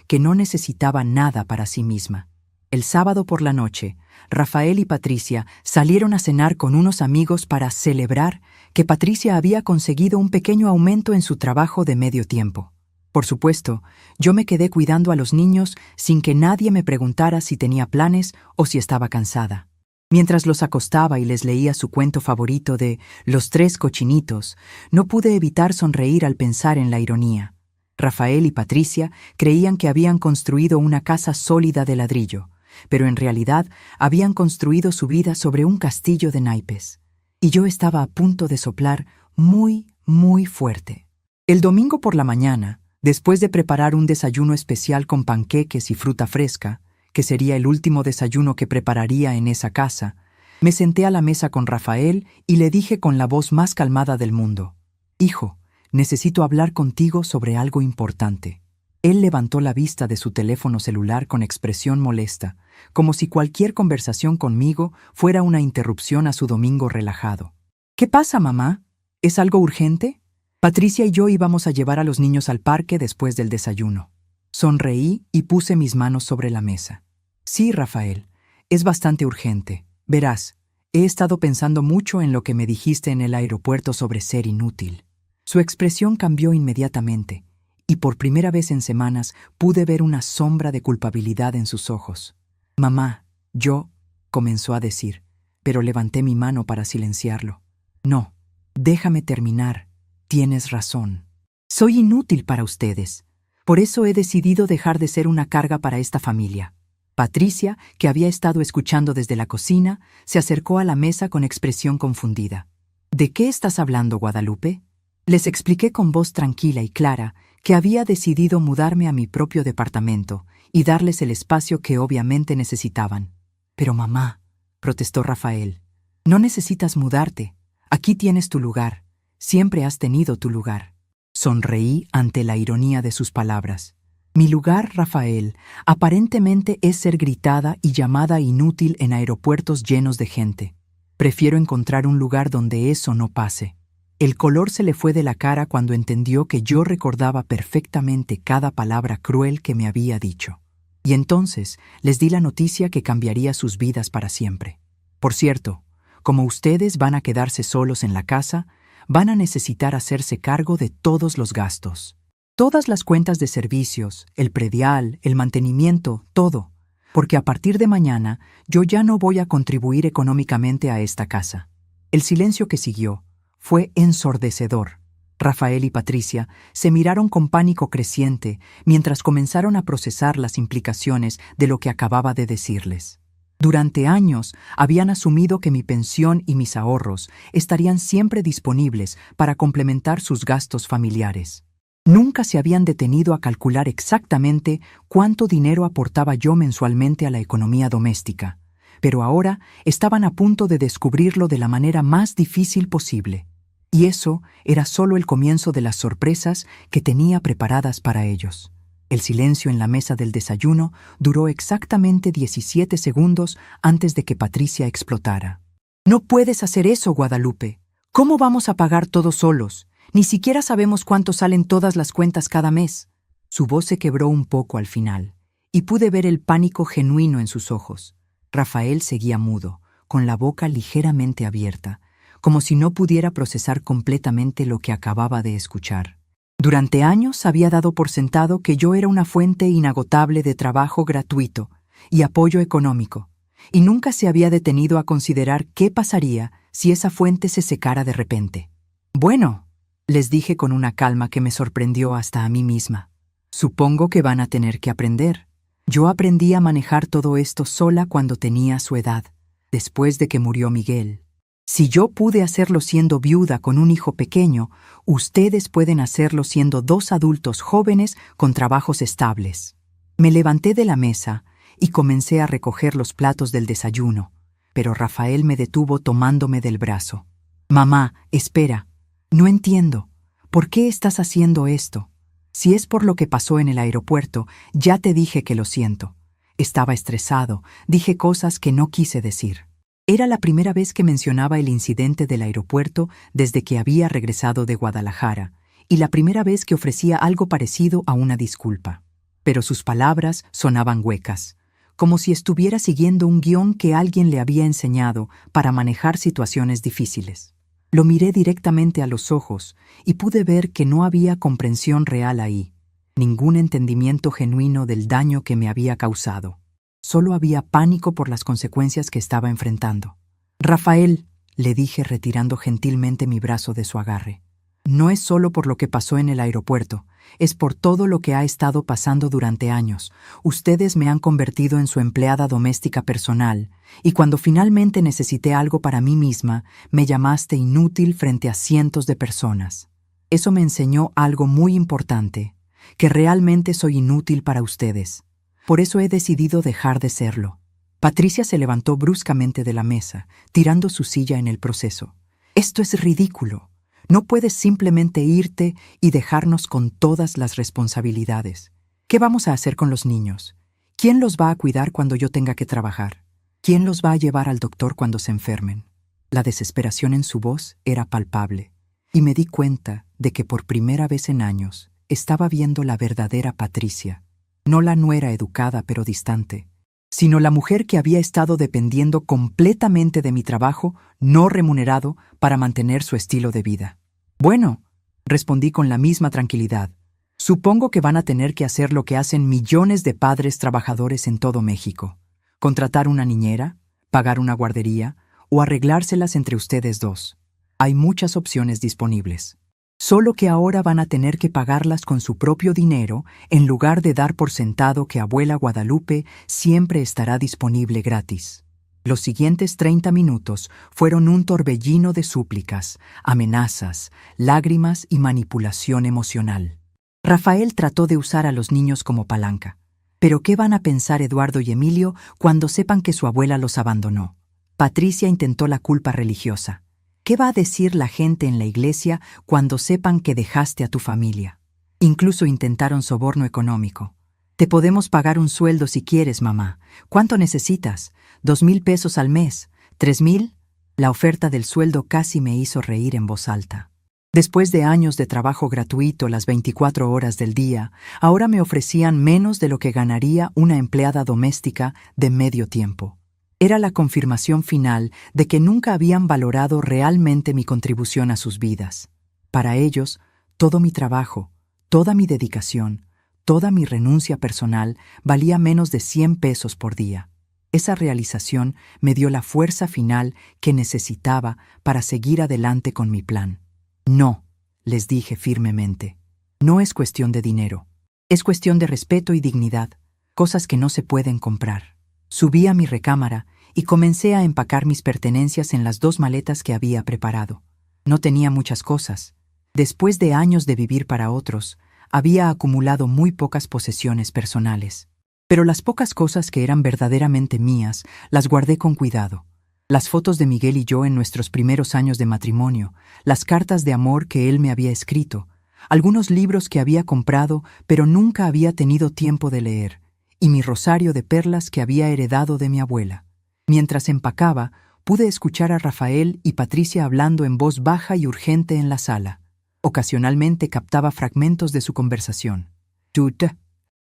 que no necesitaba nada para sí misma. El sábado por la noche, Rafael y Patricia salieron a cenar con unos amigos para celebrar que Patricia había conseguido un pequeño aumento en su trabajo de medio tiempo. Por supuesto, yo me quedé cuidando a los niños sin que nadie me preguntara si tenía planes o si estaba cansada. Mientras los acostaba y les leía su cuento favorito de Los 3 cochinitos, no pude evitar sonreír al pensar en la ironía. Rafael y Patricia creían que habían construido una casa sólida de ladrillo, pero en realidad habían construido su vida sobre un castillo de naipes. Y yo estaba a punto de soplar muy, muy fuerte. El domingo por la mañana, después de preparar un desayuno especial con panqueques y fruta fresca, que sería el último desayuno que prepararía en esa casa, me senté a la mesa con Rafael y le dije con la voz más calmada del mundo: «Hijo, necesito hablar contigo sobre algo importante». Él levantó la vista de su teléfono celular con expresión molesta, como si cualquier conversación conmigo fuera una interrupción a su domingo relajado. «¿Qué pasa, mamá? ¿Es algo urgente?». Patricia y yo íbamos a llevar a los niños al parque después del desayuno. Sonreí y puse mis manos sobre la mesa. «Sí, Rafael, es bastante urgente. Verás, he estado pensando mucho en lo que me dijiste en el aeropuerto sobre ser inútil». Su expresión cambió inmediatamente, y por primera vez en semanas pude ver una sombra de culpabilidad en sus ojos. «Mamá, yo», comenzó a decir, pero levanté mi mano para silenciarlo. «No, Déjame terminar. Tienes razón. Soy inútil para ustedes. Por eso he decidido dejar de ser una carga para esta familia. Patricia, que había estado escuchando desde la cocina, se acercó a la mesa con expresión confundida. ¿De qué estás hablando, Guadalupe? Les expliqué con voz tranquila y clara que había decidido mudarme a mi propio departamento y darles el espacio que obviamente necesitaban. Pero mamá, protestó Rafael, no necesitas mudarte. Aquí tienes tu lugar. Siempre has tenido tu lugar. Sonreí ante la ironía de sus palabras. Mi lugar, Rafael, aparentemente es ser gritada y llamada inútil en aeropuertos llenos de gente. Prefiero encontrar un lugar donde eso no pase. El color se le fue de la cara cuando entendió que yo recordaba perfectamente cada palabra cruel que me había dicho. Y entonces les di la noticia que cambiaría sus vidas para siempre. Por cierto, como ustedes van a quedarse solos en la casa, van a necesitar hacerse cargo de todos los gastos. Todas las cuentas de servicios, el predial, el mantenimiento, todo. Porque a partir de mañana yo ya no voy a contribuir económicamente a esta casa. El silencio que siguió fue ensordecedor. Rafael y Patricia se miraron con pánico creciente mientras comenzaron a procesar las implicaciones de lo que acababa de decirles. Durante años habían asumido que mi pensión y mis ahorros estarían siempre disponibles para complementar sus gastos familiares. Nunca se habían detenido a calcular exactamente cuánto dinero aportaba yo mensualmente a la economía doméstica, pero ahora estaban a punto de descubrirlo de la manera más difícil posible. Y eso era solo el comienzo de las sorpresas que tenía preparadas para ellos. El silencio en la mesa del desayuno duró exactamente 17 segundos antes de que Patricia explotara. «No puedes hacer eso, Guadalupe. ¿Cómo vamos a pagar todos solos? Ni siquiera sabemos cuánto salen todas las cuentas cada mes». Su voz se quebró un poco al final, y pude ver el pánico genuino en sus ojos. Rafael seguía mudo, con la boca ligeramente abierta, como si no pudiera procesar completamente lo que acababa de escuchar. Durante años había dado por sentado que yo era una fuente inagotable de trabajo gratuito y apoyo económico, y nunca se había detenido a considerar qué pasaría si esa fuente se secara de repente. «Bueno», les dije con una calma que me sorprendió hasta a mí misma, «supongo que van a tener que aprender. Yo aprendí a manejar todo esto sola cuando tenía su edad, después de que murió Miguel. Si yo pude hacerlo siendo viuda con un hijo pequeño, ustedes pueden hacerlo siendo dos adultos jóvenes con trabajos estables». Me levanté de la mesa y comencé a recoger los platos del desayuno, pero Rafael me detuvo tomándome del brazo. «Mamá, espera. No entiendo. ¿Por qué estás haciendo esto? Si es por lo que pasó en el aeropuerto, ya te dije que lo siento. Estaba estresado, dije cosas que no quise decir». Era la primera vez que mencionaba el incidente del aeropuerto desde que había regresado de Guadalajara, y la primera vez que ofrecía algo parecido a una disculpa. Pero sus palabras sonaban huecas, como si estuviera siguiendo un guión que alguien le había enseñado para manejar situaciones difíciles. Lo miré directamente a los ojos y pude ver que no había comprensión real ahí, ningún entendimiento genuino del daño que me había causado. Solo había pánico por las consecuencias que estaba enfrentando. «Rafael», le dije retirando gentilmente mi brazo de su agarre, «no es solo por lo que pasó en el aeropuerto, es por todo lo que ha estado pasando durante años. Ustedes me han convertido en su empleada doméstica personal, y cuando finalmente necesité algo para mí misma, me llamaste inútil frente a cientos de personas. Eso me enseñó algo muy importante, que realmente soy inútil para ustedes. Por eso he decidido dejar de serlo». Patricia se levantó bruscamente de la mesa, tirando su silla en el proceso. «Esto es ridículo. No puedes simplemente irte y dejarnos con todas las responsabilidades. ¿Qué vamos a hacer con los niños? ¿Quién los va a cuidar cuando yo tenga que trabajar? ¿Quién los va a llevar al doctor cuando se enfermen?» La desesperación en su voz era palpable, y me di cuenta de que por primera vez en años estaba viendo la verdadera Patricia. No la nuera educada pero distante, sino la mujer que había estado dependiendo completamente de mi trabajo no remunerado para mantener su estilo de vida. «Bueno», respondí con la misma tranquilidad, «supongo que van a tener que hacer lo que hacen millones de padres trabajadores en todo México: contratar una niñera, pagar una guardería o arreglárselas entre ustedes dos. Hay muchas opciones disponibles. Solo que ahora van a tener que pagarlas con su propio dinero en lugar de dar por sentado que abuela Guadalupe siempre estará disponible gratis. Los siguientes 30 minutos fueron un torbellino de súplicas, amenazas, lágrimas y manipulación emocional. Rafael trató de usar a los niños como palanca. Pero ¿qué van a pensar Eduardo y Emilio cuando sepan que su abuela los abandonó? Patricia intentó la culpa religiosa. ¿Qué va a decir la gente en la iglesia cuando sepan que dejaste a tu familia? Incluso intentaron soborno económico. Te podemos pagar un sueldo si quieres, mamá. ¿Cuánto necesitas? 2,000 pesos al mes. 3,000. La oferta del sueldo casi me hizo reír en voz alta. Después de años de trabajo gratuito las 24 horas del día, ahora me ofrecían menos de lo que ganaría una empleada doméstica de medio tiempo. Era la confirmación final de que nunca habían valorado realmente mi contribución a sus vidas. Para ellos, todo mi trabajo, toda mi dedicación, toda mi renuncia personal valía menos de 100 pesos por día. Esa realización me dio la fuerza final que necesitaba para seguir adelante con mi plan. No, les dije firmemente. No es cuestión de dinero. Es cuestión de respeto y dignidad, cosas que no se pueden comprar. Subí a mi recámara y comencé a empacar mis pertenencias en las 2 maletas que había preparado. No tenía muchas cosas. Después de años de vivir para otros, había acumulado muy pocas posesiones personales. Pero las pocas cosas que eran verdaderamente mías las guardé con cuidado. Las fotos de Miguel y yo en nuestros primeros años de matrimonio, las cartas de amor que él me había escrito, algunos libros que había comprado pero nunca había tenido tiempo de leer, y mi rosario de perlas que había heredado de mi abuela. Mientras empacaba, pude escuchar a Rafael y Patricia hablando en voz baja y urgente en la sala. Ocasionalmente captaba fragmentos de su conversación. «Tut,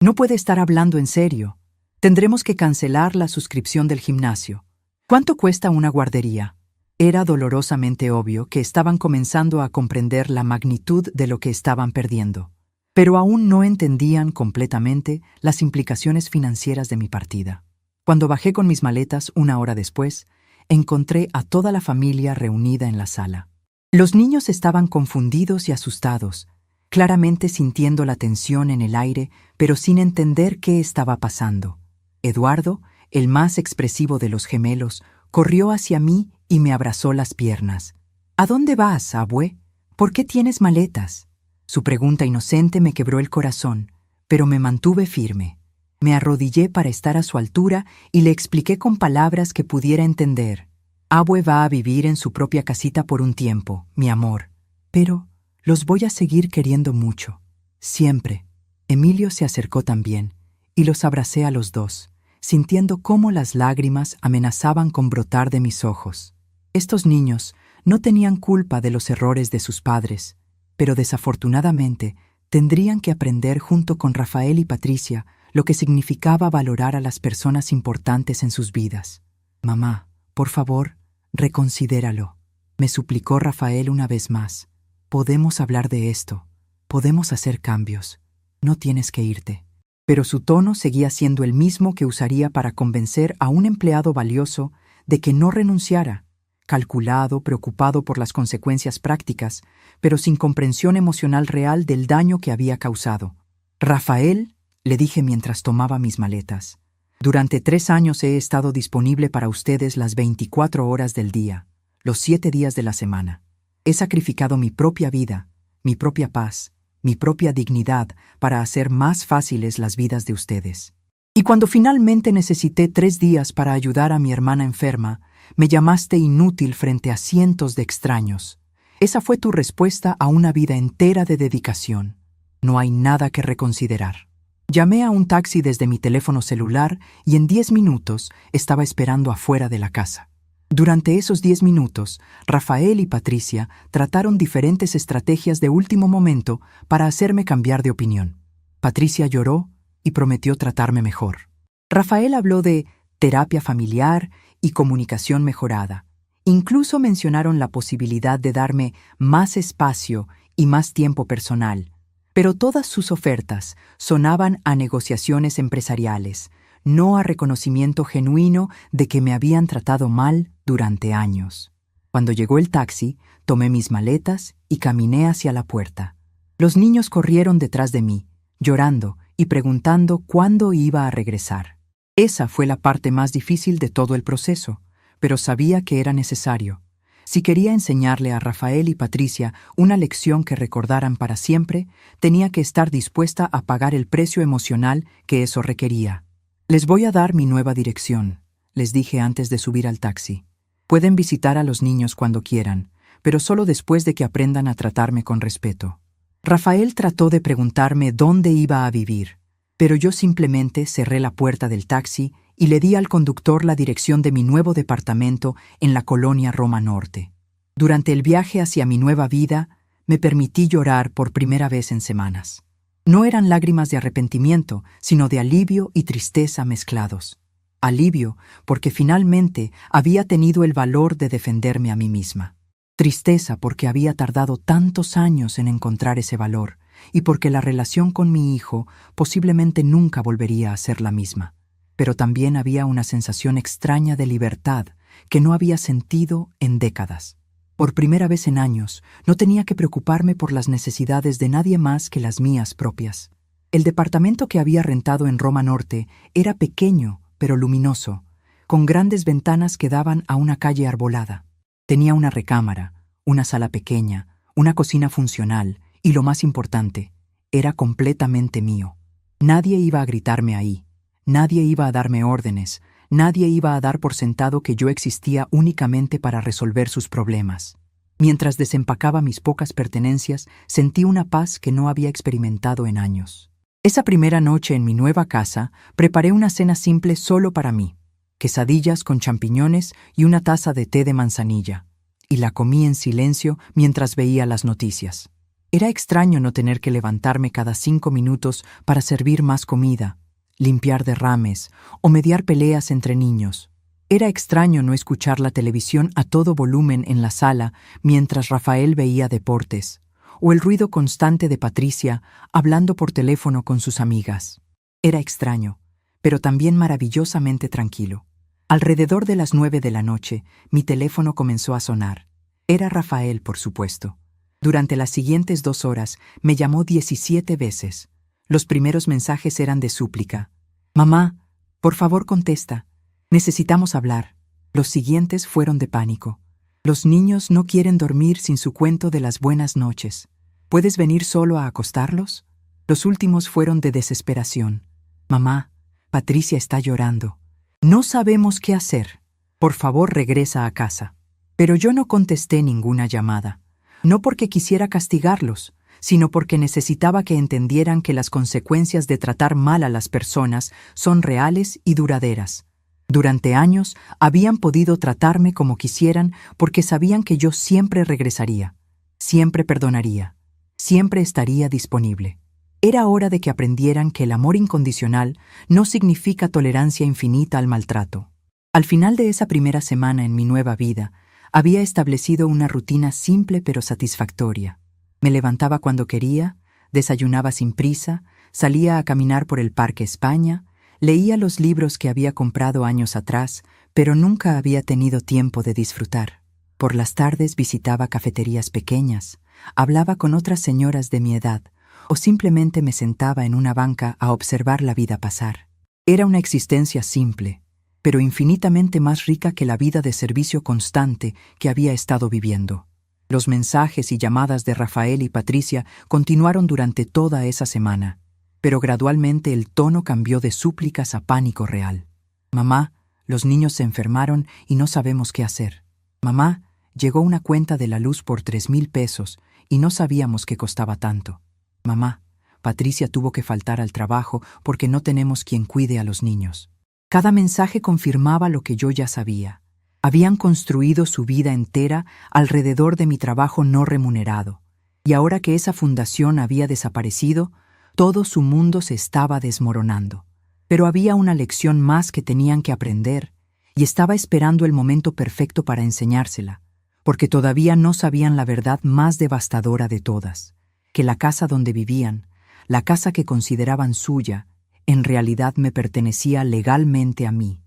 no puede estar hablando en serio. Tendremos que cancelar la suscripción del gimnasio. ¿Cuánto cuesta una guardería?» Era dolorosamente obvio que estaban comenzando a comprender la magnitud de lo que estaban perdiendo, pero aún no entendían completamente las implicaciones financieras de mi partida. Cuando bajé con mis maletas 1 hora después, encontré a toda la familia reunida en la sala. Los niños estaban confundidos y asustados, claramente sintiendo la tensión en el aire, pero sin entender qué estaba pasando. Eduardo, el más expresivo de los gemelos, corrió hacia mí y me abrazó las piernas. «¿A dónde vas, abue? ¿Por qué tienes maletas?» Su pregunta inocente me quebró el corazón, pero me mantuve firme. Me arrodillé para estar a su altura y le expliqué con palabras que pudiera entender. «Abue va a vivir en su propia casita por un tiempo, mi amor. Pero los voy a seguir queriendo mucho. Siempre». Emilio se acercó también, y los abracé a los dos, sintiendo cómo las lágrimas amenazaban con brotar de mis ojos. Estos niños no tenían culpa de los errores de sus padres, pero desafortunadamente tendrían que aprender junto con Rafael y Patricia lo que significaba valorar a las personas importantes en sus vidas. «Mamá, por favor, reconsidéralo», me suplicó Rafael una vez más. «Podemos hablar de esto. Podemos hacer cambios. No tienes que irte». Pero su tono seguía siendo el mismo que usaría para convencer a un empleado valioso de que no renunciara, calculado, preocupado por las consecuencias prácticas, pero sin comprensión emocional real del daño que había causado. «Rafael», le dije mientras tomaba mis maletas, «durante 3 años he estado disponible para ustedes las 24 horas del día, los 7 días de la semana. He sacrificado mi propia vida, mi propia paz, mi propia dignidad para hacer más fáciles las vidas de ustedes. Y cuando finalmente necesité 3 días para ayudar a mi hermana enferma, me llamaste inútil frente a cientos de extraños. Esa fue tu respuesta a una vida entera de dedicación. No hay nada que reconsiderar». Llamé a un taxi desde mi teléfono celular y en 10 minutos estaba esperando afuera de la casa. Durante esos 10 minutos, Rafael y Patricia trataron diferentes estrategias de último momento para hacerme cambiar de opinión. Patricia lloró y prometió tratarme mejor. Rafael habló de terapia familiar y comunicación mejorada. Incluso mencionaron la posibilidad de darme más espacio y más tiempo personal. Pero todas sus ofertas sonaban a negociaciones empresariales, no a reconocimiento genuino de que me habían tratado mal durante años. Cuando llegó el taxi, tomé mis maletas y caminé hacia la puerta. Los niños corrieron detrás de mí, llorando y preguntando cuándo iba a regresar. Esa fue la parte más difícil de todo el proceso, pero sabía que era necesario. Si quería enseñarle a Rafael y Patricia una lección que recordaran para siempre, tenía que estar dispuesta a pagar el precio emocional que eso requería. Les voy a dar mi nueva dirección, les dije antes de subir al taxi. Pueden visitar a los niños cuando quieran, pero solo después de que aprendan a tratarme con respeto. Rafael trató de preguntarme dónde iba a vivir, pero yo simplemente cerré la puerta del taxi y le di al conductor la dirección de mi nuevo departamento en la colonia Roma Norte. Durante el viaje hacia mi nueva vida, me permití llorar por primera vez en semanas. No eran lágrimas de arrepentimiento, sino de alivio y tristeza mezclados. Alivio porque finalmente había tenido el valor de defenderme a mí misma. Tristeza porque había tardado tantos años en encontrar ese valor y porque la relación con mi hijo posiblemente nunca volvería a ser la misma. Pero también había una sensación extraña de libertad que no había sentido en décadas. Por primera vez en años, no tenía que preocuparme por las necesidades de nadie más que las mías propias. El departamento que había rentado en Roma Norte era pequeño, pero luminoso, con grandes ventanas que daban a una calle arbolada. Tenía una recámara, una sala pequeña, una cocina funcional y, lo más importante, era completamente mío. Nadie iba a gritarme ahí, nadie iba a darme órdenes, nadie iba a dar por sentado que yo existía únicamente para resolver sus problemas. Mientras desempacaba mis pocas pertenencias, sentí una paz que no había experimentado en años. Esa primera noche en mi nueva casa, preparé una cena simple solo para mí, quesadillas con champiñones y una taza de té de manzanilla, y la comí en silencio mientras veía las noticias. Era extraño no tener que levantarme cada 5 minutos para servir más comida, limpiar derrames o mediar peleas entre niños. Era extraño no escuchar la televisión a todo volumen en la sala mientras Rafael veía deportes, o el ruido constante de Patricia hablando por teléfono con sus amigas. Era extraño, pero también maravillosamente tranquilo. Alrededor de las 9 de la noche, mi teléfono comenzó a sonar. Era Rafael, por supuesto. Durante las siguientes 2 horas, me llamó 17 veces. Los primeros mensajes eran de súplica. «Mamá, por favor contesta. Necesitamos hablar». Los siguientes fueron de pánico. «Los niños no quieren dormir sin su cuento de las buenas noches. ¿Puedes venir solo a acostarlos?». Los últimos fueron de desesperación. «Mamá, Patricia está llorando. No sabemos qué hacer. Por favor, regresa a casa». Pero yo no contesté ninguna llamada. No porque quisiera castigarlos, sino porque necesitaba que entendieran que las consecuencias de tratar mal a las personas son reales y duraderas. Durante años habían podido tratarme como quisieran porque sabían que yo siempre regresaría, siempre perdonaría, siempre estaría disponible. Era hora de que aprendieran que el amor incondicional no significa tolerancia infinita al maltrato. Al final de esa primera semana en mi nueva vida, había establecido una rutina simple pero satisfactoria. Me levantaba cuando quería, desayunaba sin prisa, salía a caminar por el Parque España, leía los libros que había comprado años atrás, pero nunca había tenido tiempo de disfrutar. Por las tardes visitaba cafeterías pequeñas, hablaba con otras señoras de mi edad, o simplemente me sentaba en una banca a observar la vida pasar. Era una existencia simple, pero infinitamente más rica que la vida de servicio constante que había estado viviendo. Los mensajes y llamadas de Rafael y Patricia continuaron durante toda esa semana, pero gradualmente el tono cambió de súplicas a pánico real. «Mamá, los niños se enfermaron y no sabemos qué hacer. Mamá, llegó una cuenta de la luz por 3,000 pesos y no sabíamos que costaba tanto. Mamá, Patricia tuvo que faltar al trabajo porque no tenemos quien cuide a los niños». Cada mensaje confirmaba lo que yo ya sabía. Habían construido su vida entera alrededor de mi trabajo no remunerado, y ahora que esa fundación había desaparecido, todo su mundo se estaba desmoronando. Pero había una lección más que tenían que aprender, y estaba esperando el momento perfecto para enseñársela, porque todavía no sabían la verdad más devastadora de todas, que la casa donde vivían, la casa que consideraban suya, en realidad me pertenecía legalmente a mí.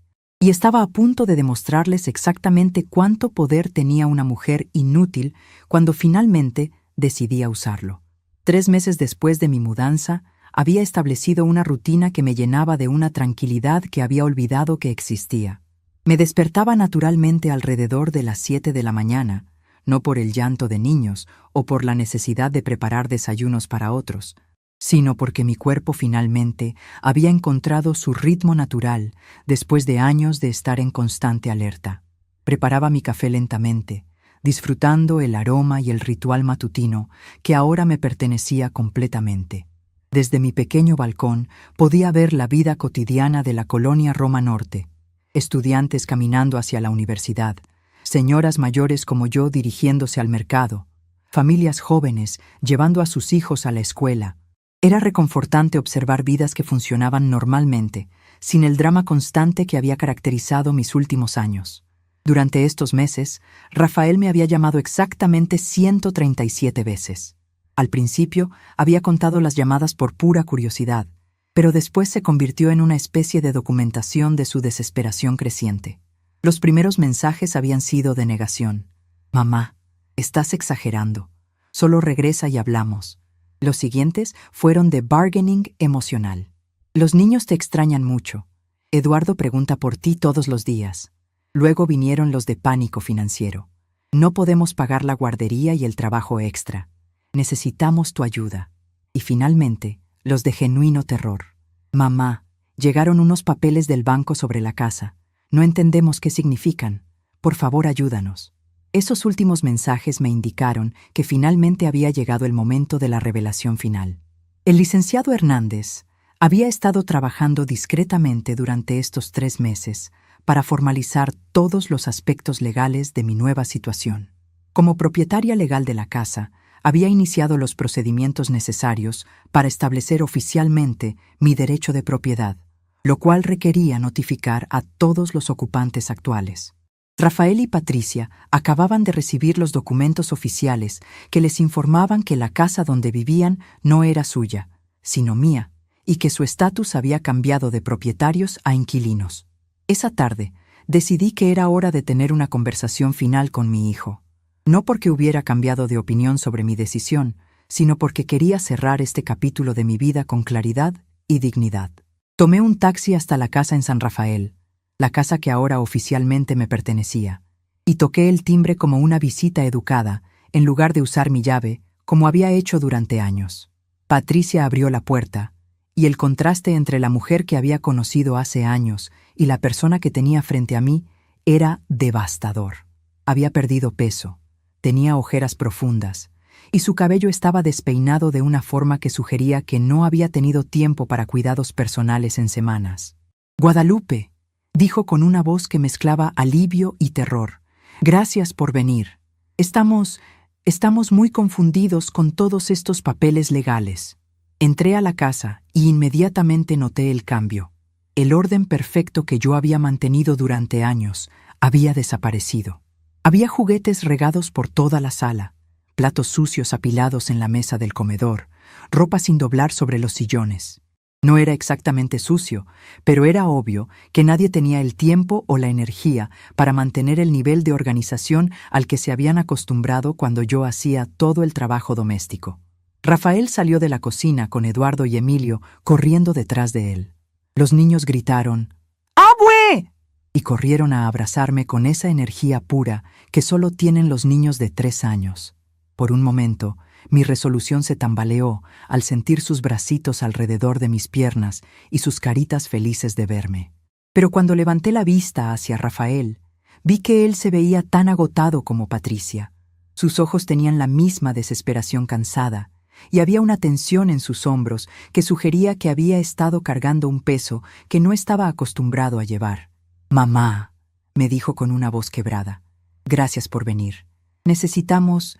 y estaba a punto de demostrarles exactamente cuánto poder tenía una mujer inútil cuando finalmente decidí a usarlo. 3 meses después de mi mudanza, había establecido una rutina que me llenaba de una tranquilidad que había olvidado que existía. Me despertaba naturalmente alrededor de las 7 de la mañana, no por el llanto de niños o por la necesidad de preparar desayunos para otros, sino porque mi cuerpo finalmente había encontrado su ritmo natural después de años de estar en constante alerta. Preparaba mi café lentamente, disfrutando el aroma y el ritual matutino que ahora me pertenecía completamente. Desde mi pequeño balcón podía ver la vida cotidiana de la colonia Roma Norte, estudiantes caminando hacia la universidad, señoras mayores como yo dirigiéndose al mercado, familias jóvenes llevando a sus hijos a la escuela. Era reconfortante observar vidas que funcionaban normalmente, sin el drama constante que había caracterizado mis últimos años. Durante estos meses, Rafael me había llamado exactamente 137 veces. Al principio, había contado las llamadas por pura curiosidad, pero después se convirtió en una especie de documentación de su desesperación creciente. Los primeros mensajes habían sido de negación. «Mamá, estás exagerando. Solo regresa y hablamos». Los siguientes fueron de bargaining emocional. «Los niños te extrañan mucho. Eduardo pregunta por ti todos los días». Luego vinieron los de pánico financiero. «No podemos pagar la guardería y el trabajo extra. Necesitamos tu ayuda». Y finalmente, los de genuino terror. «Mamá, llegaron unos papeles del banco sobre la casa. No entendemos qué significan. Por favor, ayúdanos». Esos últimos mensajes me indicaron que finalmente había llegado el momento de la revelación final. El licenciado Hernández había estado trabajando discretamente durante estos 3 meses para formalizar todos los aspectos legales de mi nueva situación. Como propietaria legal de la casa, había iniciado los procedimientos necesarios para establecer oficialmente mi derecho de propiedad, lo cual requería notificar a todos los ocupantes actuales. Rafael y Patricia acababan de recibir los documentos oficiales que les informaban que la casa donde vivían no era suya, sino mía, y que su estatus había cambiado de propietarios a inquilinos. Esa tarde, decidí que era hora de tener una conversación final con mi hijo. No porque hubiera cambiado de opinión sobre mi decisión, sino porque quería cerrar este capítulo de mi vida con claridad y dignidad. Tomé un taxi hasta la casa en San Rafael, la casa que ahora oficialmente me pertenecía, y toqué el timbre como una visita educada, en lugar de usar mi llave, como había hecho durante años. Patricia abrió la puerta, y el contraste entre la mujer que había conocido hace años y la persona que tenía frente a mí era devastador. Había perdido peso, tenía ojeras profundas, y su cabello estaba despeinado de una forma que sugería que no había tenido tiempo para cuidados personales en semanas. «Guadalupe», dijo con una voz que mezclaba alivio y terror. «Gracias por venir. Estamos muy confundidos con todos estos papeles legales». Entré a la casa y inmediatamente noté el cambio. El orden perfecto que yo había mantenido durante años había desaparecido. Había juguetes regados por toda la sala, platos sucios apilados en la mesa del comedor, ropa sin doblar sobre los sillones. No era exactamente sucio, pero era obvio que nadie tenía el tiempo o la energía para mantener el nivel de organización al que se habían acostumbrado cuando yo hacía todo el trabajo doméstico. Rafael salió de la cocina con Eduardo y Emilio corriendo detrás de él. Los niños gritaron «¡Abue!» y corrieron a abrazarme con esa energía pura que solo tienen los niños de 3 años. Por un momento, mi resolución se tambaleó al sentir sus bracitos alrededor de mis piernas y sus caritas felices de verme. Pero cuando levanté la vista hacia Rafael, vi que él se veía tan agotado como Patricia. Sus ojos tenían la misma desesperación cansada, y había una tensión en sus hombros que sugería que había estado cargando un peso que no estaba acostumbrado a llevar. «Mamá», me dijo con una voz quebrada, «gracias por venir. Necesitamos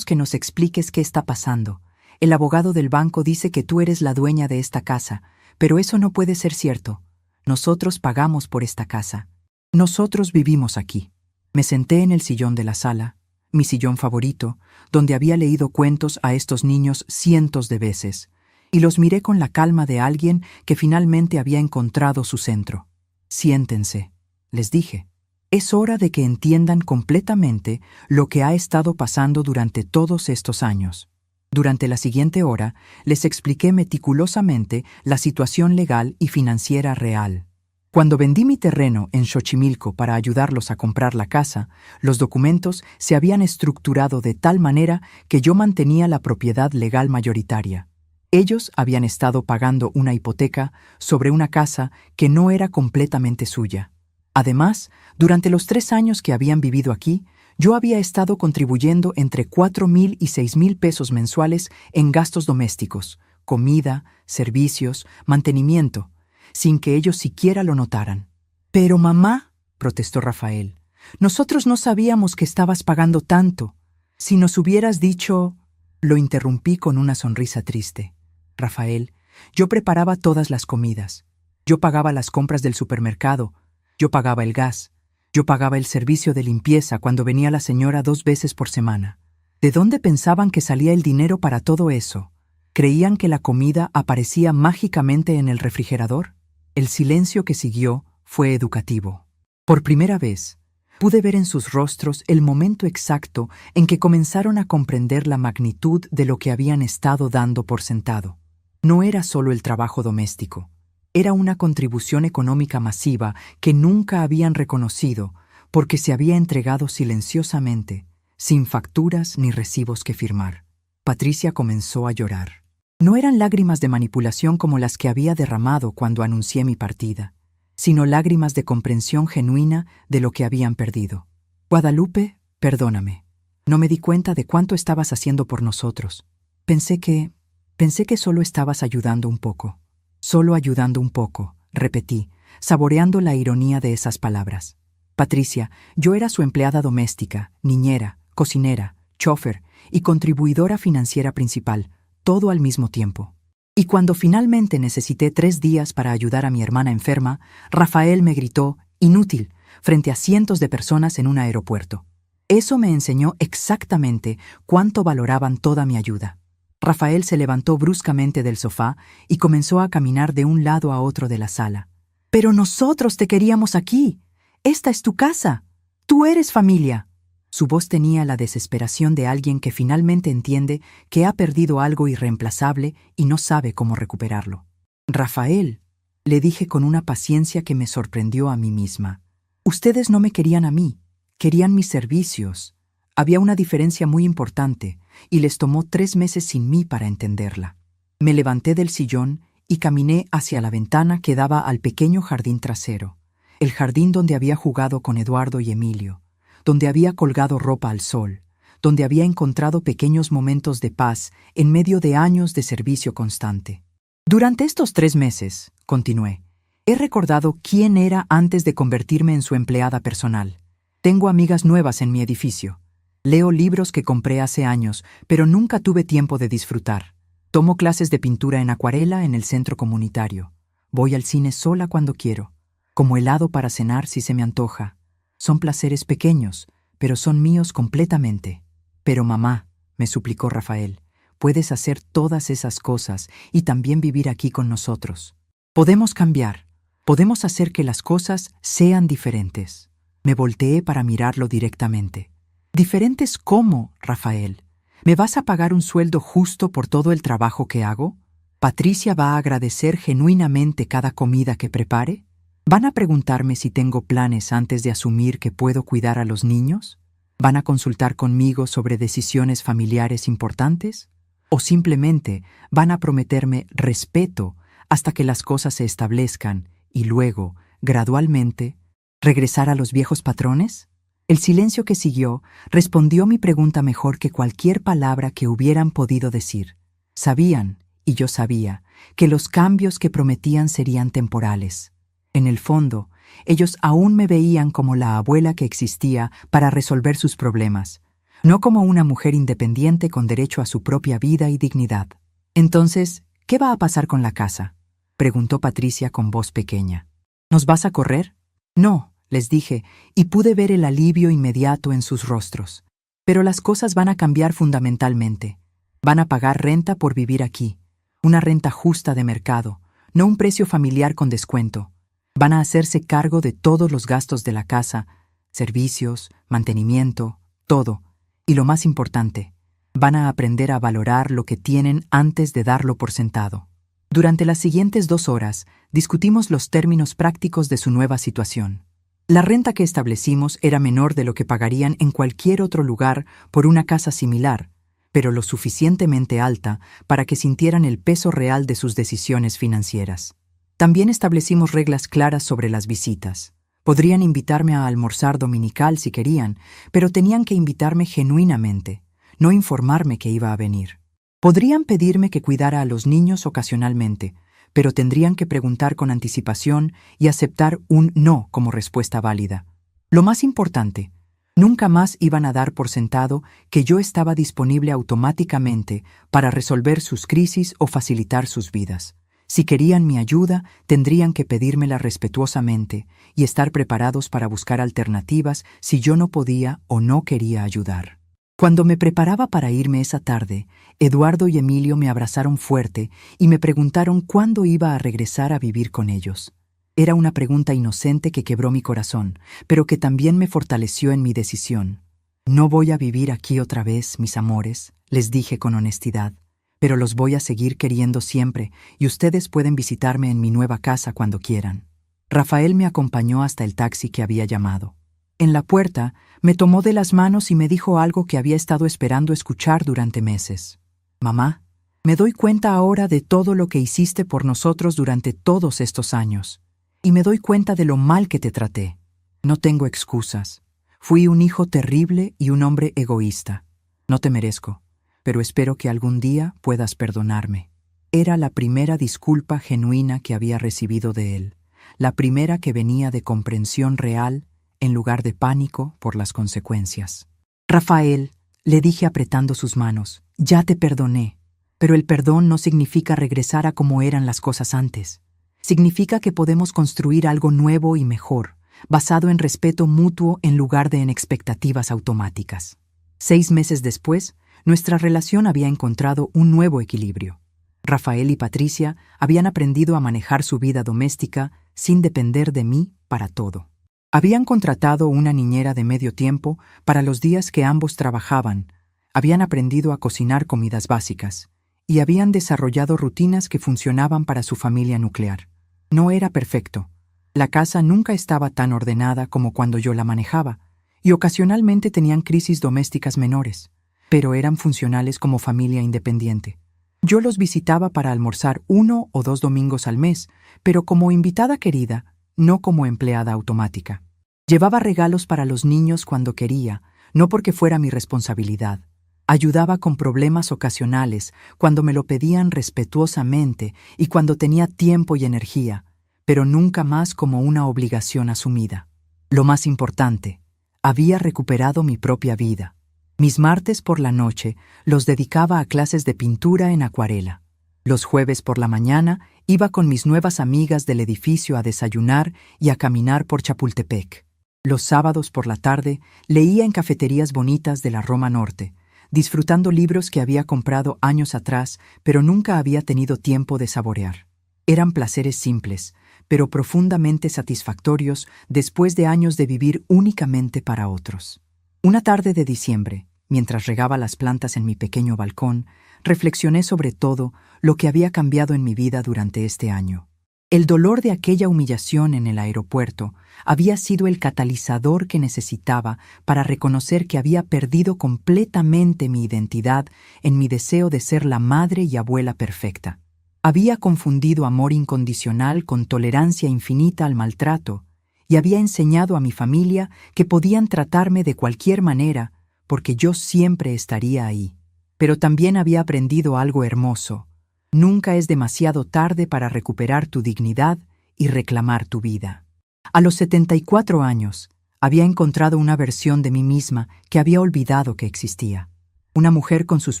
que nos expliques qué está pasando. El abogado del banco dice que tú eres la dueña de esta casa, pero eso no puede ser cierto. Nosotros pagamos por esta casa. Nosotros vivimos aquí». Me senté en el sillón de la sala, mi sillón favorito, donde había leído cuentos a estos niños cientos de veces, y los miré con la calma de alguien que finalmente había encontrado su centro. Siéntense, les dije. Es hora de que entiendan completamente lo que ha estado pasando durante todos estos años. Durante la siguiente hora, les expliqué meticulosamente la situación legal y financiera real. Cuando vendí mi terreno en Xochimilco para ayudarlos a comprar la casa, los documentos se habían estructurado de tal manera que yo mantenía la propiedad legal mayoritaria. Ellos habían estado pagando una hipoteca sobre una casa que no era completamente suya. Además, durante los 3 años que habían vivido aquí, yo había estado contribuyendo entre 4,000 y 6,000 pesos mensuales en gastos domésticos, comida, servicios, mantenimiento, sin que ellos siquiera lo notaran. «Pero mamá», protestó Rafael, «nosotros no sabíamos que estabas pagando tanto. Si nos hubieras dicho...». Lo interrumpí con una sonrisa triste. «Rafael, yo preparaba todas las comidas. Yo pagaba las compras del supermercado. Yo pagaba el gas. Yo pagaba el servicio de limpieza cuando venía la señora 2 veces por semana. ¿De dónde pensaban que salía el dinero para todo eso? ¿Creían que la comida aparecía mágicamente en el refrigerador?». El silencio que siguió fue educativo. Por primera vez, pude ver en sus rostros el momento exacto en que comenzaron a comprender la magnitud de lo que habían estado dando por sentado. No era solo el trabajo doméstico. Era una contribución económica masiva que nunca habían reconocido porque se había entregado silenciosamente, sin facturas ni recibos que firmar. Patricia comenzó a llorar. No eran lágrimas de manipulación como las que había derramado cuando anuncié mi partida, sino lágrimas de comprensión genuina de lo que habían perdido. «Guadalupe, perdóname. No me di cuenta de cuánto estabas haciendo por nosotros. Pensé que solo estabas ayudando un poco». «Solo ayudando un poco», repetí, saboreando la ironía de esas palabras. «Patricia, yo era su empleada doméstica, niñera, cocinera, chófer y contribuidora financiera principal, todo al mismo tiempo. Y cuando finalmente necesité 3 días para ayudar a mi hermana enferma, Rafael me gritó «inútil» frente a cientos de personas en un aeropuerto. Eso me enseñó exactamente cuánto valoraban toda mi ayuda». Rafael se levantó bruscamente del sofá y comenzó a caminar de un lado a otro de la sala. «Pero nosotros te queríamos aquí. Esta es tu casa. Tú eres familia». Su voz tenía la desesperación de alguien que finalmente entiende que ha perdido algo irreemplazable y no sabe cómo recuperarlo. «Rafael», le dije con una paciencia que me sorprendió a mí misma. «Ustedes no me querían a mí, querían mis servicios. Había una diferencia muy importante y les tomó 3 meses sin mí para entenderla». Me levanté del sillón y caminé hacia la ventana que daba al pequeño jardín trasero, el jardín donde había jugado con Eduardo y Emilio, donde había colgado ropa al sol, donde había encontrado pequeños momentos de paz en medio de años de servicio constante. «Durante estos 3 meses», continué, «he recordado quién era antes de convertirme en su empleada personal. Tengo amigas nuevas en mi edificio. Leo libros que compré hace años, pero nunca tuve tiempo de disfrutar. Tomo clases de pintura en acuarela en el centro comunitario. Voy al cine sola cuando quiero. Como helado para cenar si se me antoja. Son placeres pequeños, pero son míos completamente». «Pero mamá», me suplicó Rafael, «puedes hacer todas esas cosas y también vivir aquí con nosotros. Podemos cambiar. Podemos hacer que las cosas sean diferentes». Me volteé para mirarlo directamente. «¿Diferentes cómo, Rafael? ¿Me vas a pagar un sueldo justo por todo el trabajo que hago? ¿Patricia va a agradecer genuinamente cada comida que prepare? ¿Van a preguntarme si tengo planes antes de asumir que puedo cuidar a los niños? ¿Van a consultar conmigo sobre decisiones familiares importantes? ¿O simplemente van a prometerme respeto hasta que las cosas se establezcan y luego, gradualmente, regresar a los viejos patrones?» El silencio que siguió respondió mi pregunta mejor que cualquier palabra que hubieran podido decir. Sabían, y yo sabía, que los cambios que prometían serían temporales. En el fondo, ellos aún me veían como la abuela que existía para resolver sus problemas, no como una mujer independiente con derecho a su propia vida y dignidad. «Entonces, ¿qué va a pasar con la casa?», preguntó Patricia con voz pequeña. «¿Nos vas a correr?». «No», les dije, y pude ver el alivio inmediato en sus rostros. «Pero las cosas van a cambiar fundamentalmente. Van a pagar renta por vivir aquí, una renta justa de mercado, no un precio familiar con descuento. Van a hacerse cargo de todos los gastos de la casa, servicios, mantenimiento, todo. Y lo más importante, van a aprender a valorar lo que tienen antes de darlo por sentado. Durante las siguientes 2 horas, discutimos los términos prácticos de su nueva situación. La renta que establecimos era menor de lo que pagarían en cualquier otro lugar por una casa similar, pero lo suficientemente alta para que sintieran el peso real de sus decisiones financieras. También establecimos reglas claras sobre las visitas. Podrían invitarme a almorzar dominical si querían, pero tenían que invitarme genuinamente, no informarme que iba a venir. Podrían pedirme que cuidara a los niños ocasionalmente, pero tendrían que preguntar con anticipación y aceptar un no como respuesta válida. Lo más importante, nunca más iban a dar por sentado que yo estaba disponible automáticamente para resolver sus crisis o facilitar sus vidas. Si querían mi ayuda, tendrían que pedírmela respetuosamente y estar preparados para buscar alternativas si yo no podía o no quería ayudar. Cuando me preparaba para irme esa tarde, Eduardo y Emilio me abrazaron fuerte y me preguntaron cuándo iba a regresar a vivir con ellos. Era una pregunta inocente que quebró mi corazón, pero que también me fortaleció en mi decisión. No voy a vivir aquí otra vez, mis amores, les dije con honestidad, pero los voy a seguir queriendo siempre y ustedes pueden visitarme en mi nueva casa cuando quieran. Rafael me acompañó hasta el taxi que había llamado. En la puerta, me tomó de las manos y me dijo algo que había estado esperando escuchar durante meses. Mamá, me doy cuenta ahora de todo lo que hiciste por nosotros durante todos estos años. Y me doy cuenta de lo mal que te traté. No tengo excusas. Fui un hijo terrible y un hombre egoísta. No te merezco, pero espero que algún día puedas perdonarme. Era la primera disculpa genuina que había recibido de él, la primera que venía de comprensión real en lugar de pánico por las consecuencias. Rafael, le dije apretando sus manos, ya te perdoné, pero el perdón no significa regresar a como eran las cosas antes. Significa que podemos construir algo nuevo y mejor, basado en respeto mutuo en lugar de en expectativas automáticas. 6 meses después, nuestra relación había encontrado un nuevo equilibrio. Rafael y Patricia habían aprendido a manejar su vida doméstica sin depender de mí para todo. Habían contratado una niñera de medio tiempo para los días que ambos trabajaban, habían aprendido a cocinar comidas básicas y habían desarrollado rutinas que funcionaban para su familia nuclear. No era perfecto. La casa nunca estaba tan ordenada como cuando yo la manejaba, y ocasionalmente tenían crisis domésticas menores, pero eran funcionales como familia independiente. Yo los visitaba para almorzar 1 o 2 domingos al mes, pero como invitada querida, no como empleada automática. Llevaba regalos para los niños cuando quería, no porque fuera mi responsabilidad. Ayudaba con problemas ocasionales cuando me lo pedían respetuosamente y cuando tenía tiempo y energía, pero nunca más como una obligación asumida. Lo más importante, había recuperado mi propia vida. Mis martes por la noche los dedicaba a clases de pintura en acuarela. Los jueves por la mañana iba con mis nuevas amigas del edificio a desayunar y a caminar por Chapultepec. Los sábados por la tarde leía en cafeterías bonitas de la Roma Norte, disfrutando libros que había comprado años atrás, pero nunca había tenido tiempo de saborear. Eran placeres simples, pero profundamente satisfactorios después de años de vivir únicamente para otros. Una tarde de diciembre, mientras regaba las plantas en mi pequeño balcón, reflexioné sobre todo lo que había cambiado en mi vida durante este año. El dolor de aquella humillación en el aeropuerto había sido el catalizador que necesitaba para reconocer que había perdido completamente mi identidad en mi deseo de ser la madre y abuela perfecta. Había confundido amor incondicional con tolerancia infinita al maltrato y había enseñado a mi familia que podían tratarme de cualquier manera porque yo siempre estaría ahí. Pero también había aprendido algo hermoso. Nunca es demasiado tarde para recuperar tu dignidad y reclamar tu vida. A los 74 años, había encontrado una versión de mí misma que había olvidado que existía. Una mujer con sus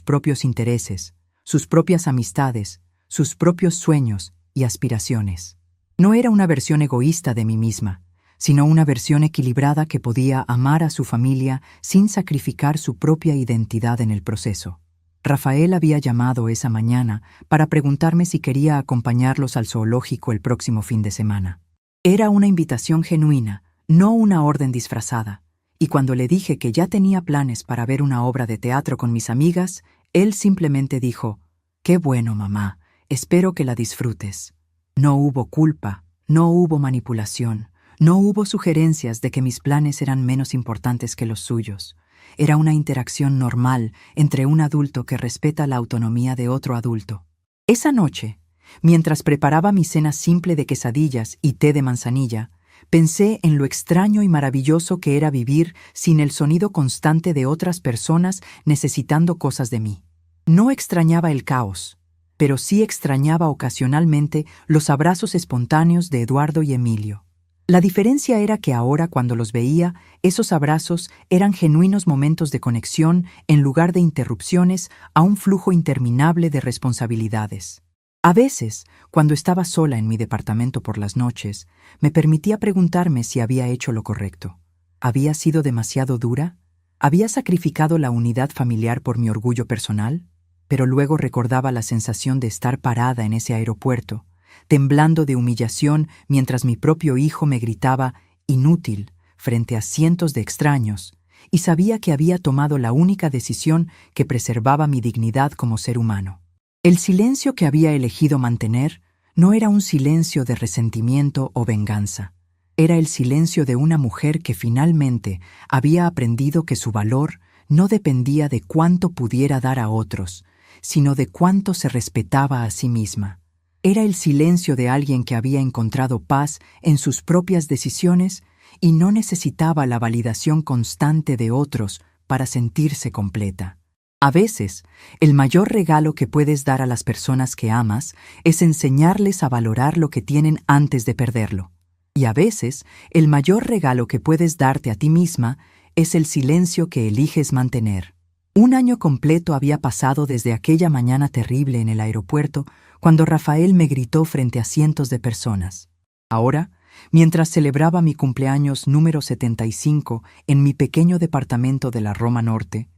propios intereses, sus propias amistades, sus propios sueños y aspiraciones. No era una versión egoísta de mí misma, sino una versión equilibrada que podía amar a su familia sin sacrificar su propia identidad en el proceso. Rafael había llamado esa mañana para preguntarme si quería acompañarlos al zoológico el próximo fin de semana. Era una invitación genuina, no una orden disfrazada. Y cuando le dije que ya tenía planes para ver una obra de teatro con mis amigas, él simplemente dijo: «Qué bueno, mamá, espero que la disfrutes». No hubo culpa, no hubo manipulación, no hubo sugerencias de que mis planes eran menos importantes que los suyos. Era una interacción normal entre un adulto que respeta la autonomía de otro adulto. Esa noche, mientras preparaba mi cena simple de quesadillas y té de manzanilla, pensé en lo extraño y maravilloso que era vivir sin el sonido constante de otras personas necesitando cosas de mí. No extrañaba el caos, pero sí extrañaba ocasionalmente los abrazos espontáneos de Eduardo y Emilio. La diferencia era que ahora, cuando los veía, esos abrazos eran genuinos momentos de conexión en lugar de interrupciones a un flujo interminable de responsabilidades. A veces, cuando estaba sola en mi departamento por las noches, me permitía preguntarme si había hecho lo correcto. ¿Había sido demasiado dura? ¿Había sacrificado la unidad familiar por mi orgullo personal? Pero luego recordaba la sensación de estar parada en ese aeropuerto, temblando de humillación mientras mi propio hijo me gritaba «inútil» frente a cientos de extraños, y sabía que había tomado la única decisión que preservaba mi dignidad como ser humano. El silencio que había elegido mantener no era un silencio de resentimiento o venganza. Era el silencio de una mujer que finalmente había aprendido que su valor no dependía de cuánto pudiera dar a otros, sino de cuánto se respetaba a sí misma. Era el silencio de alguien que había encontrado paz en sus propias decisiones y no necesitaba la validación constante de otros para sentirse completa. A veces, el mayor regalo que puedes dar a las personas que amas es enseñarles a valorar lo que tienen antes de perderlo. Y a veces, el mayor regalo que puedes darte a ti misma es el silencio que eliges mantener. Un año completo había pasado desde aquella mañana terrible en el aeropuerto cuando Rafael me gritó frente a cientos de personas. Ahora, mientras celebraba mi cumpleaños número 75 en mi pequeño departamento de la Roma Norte,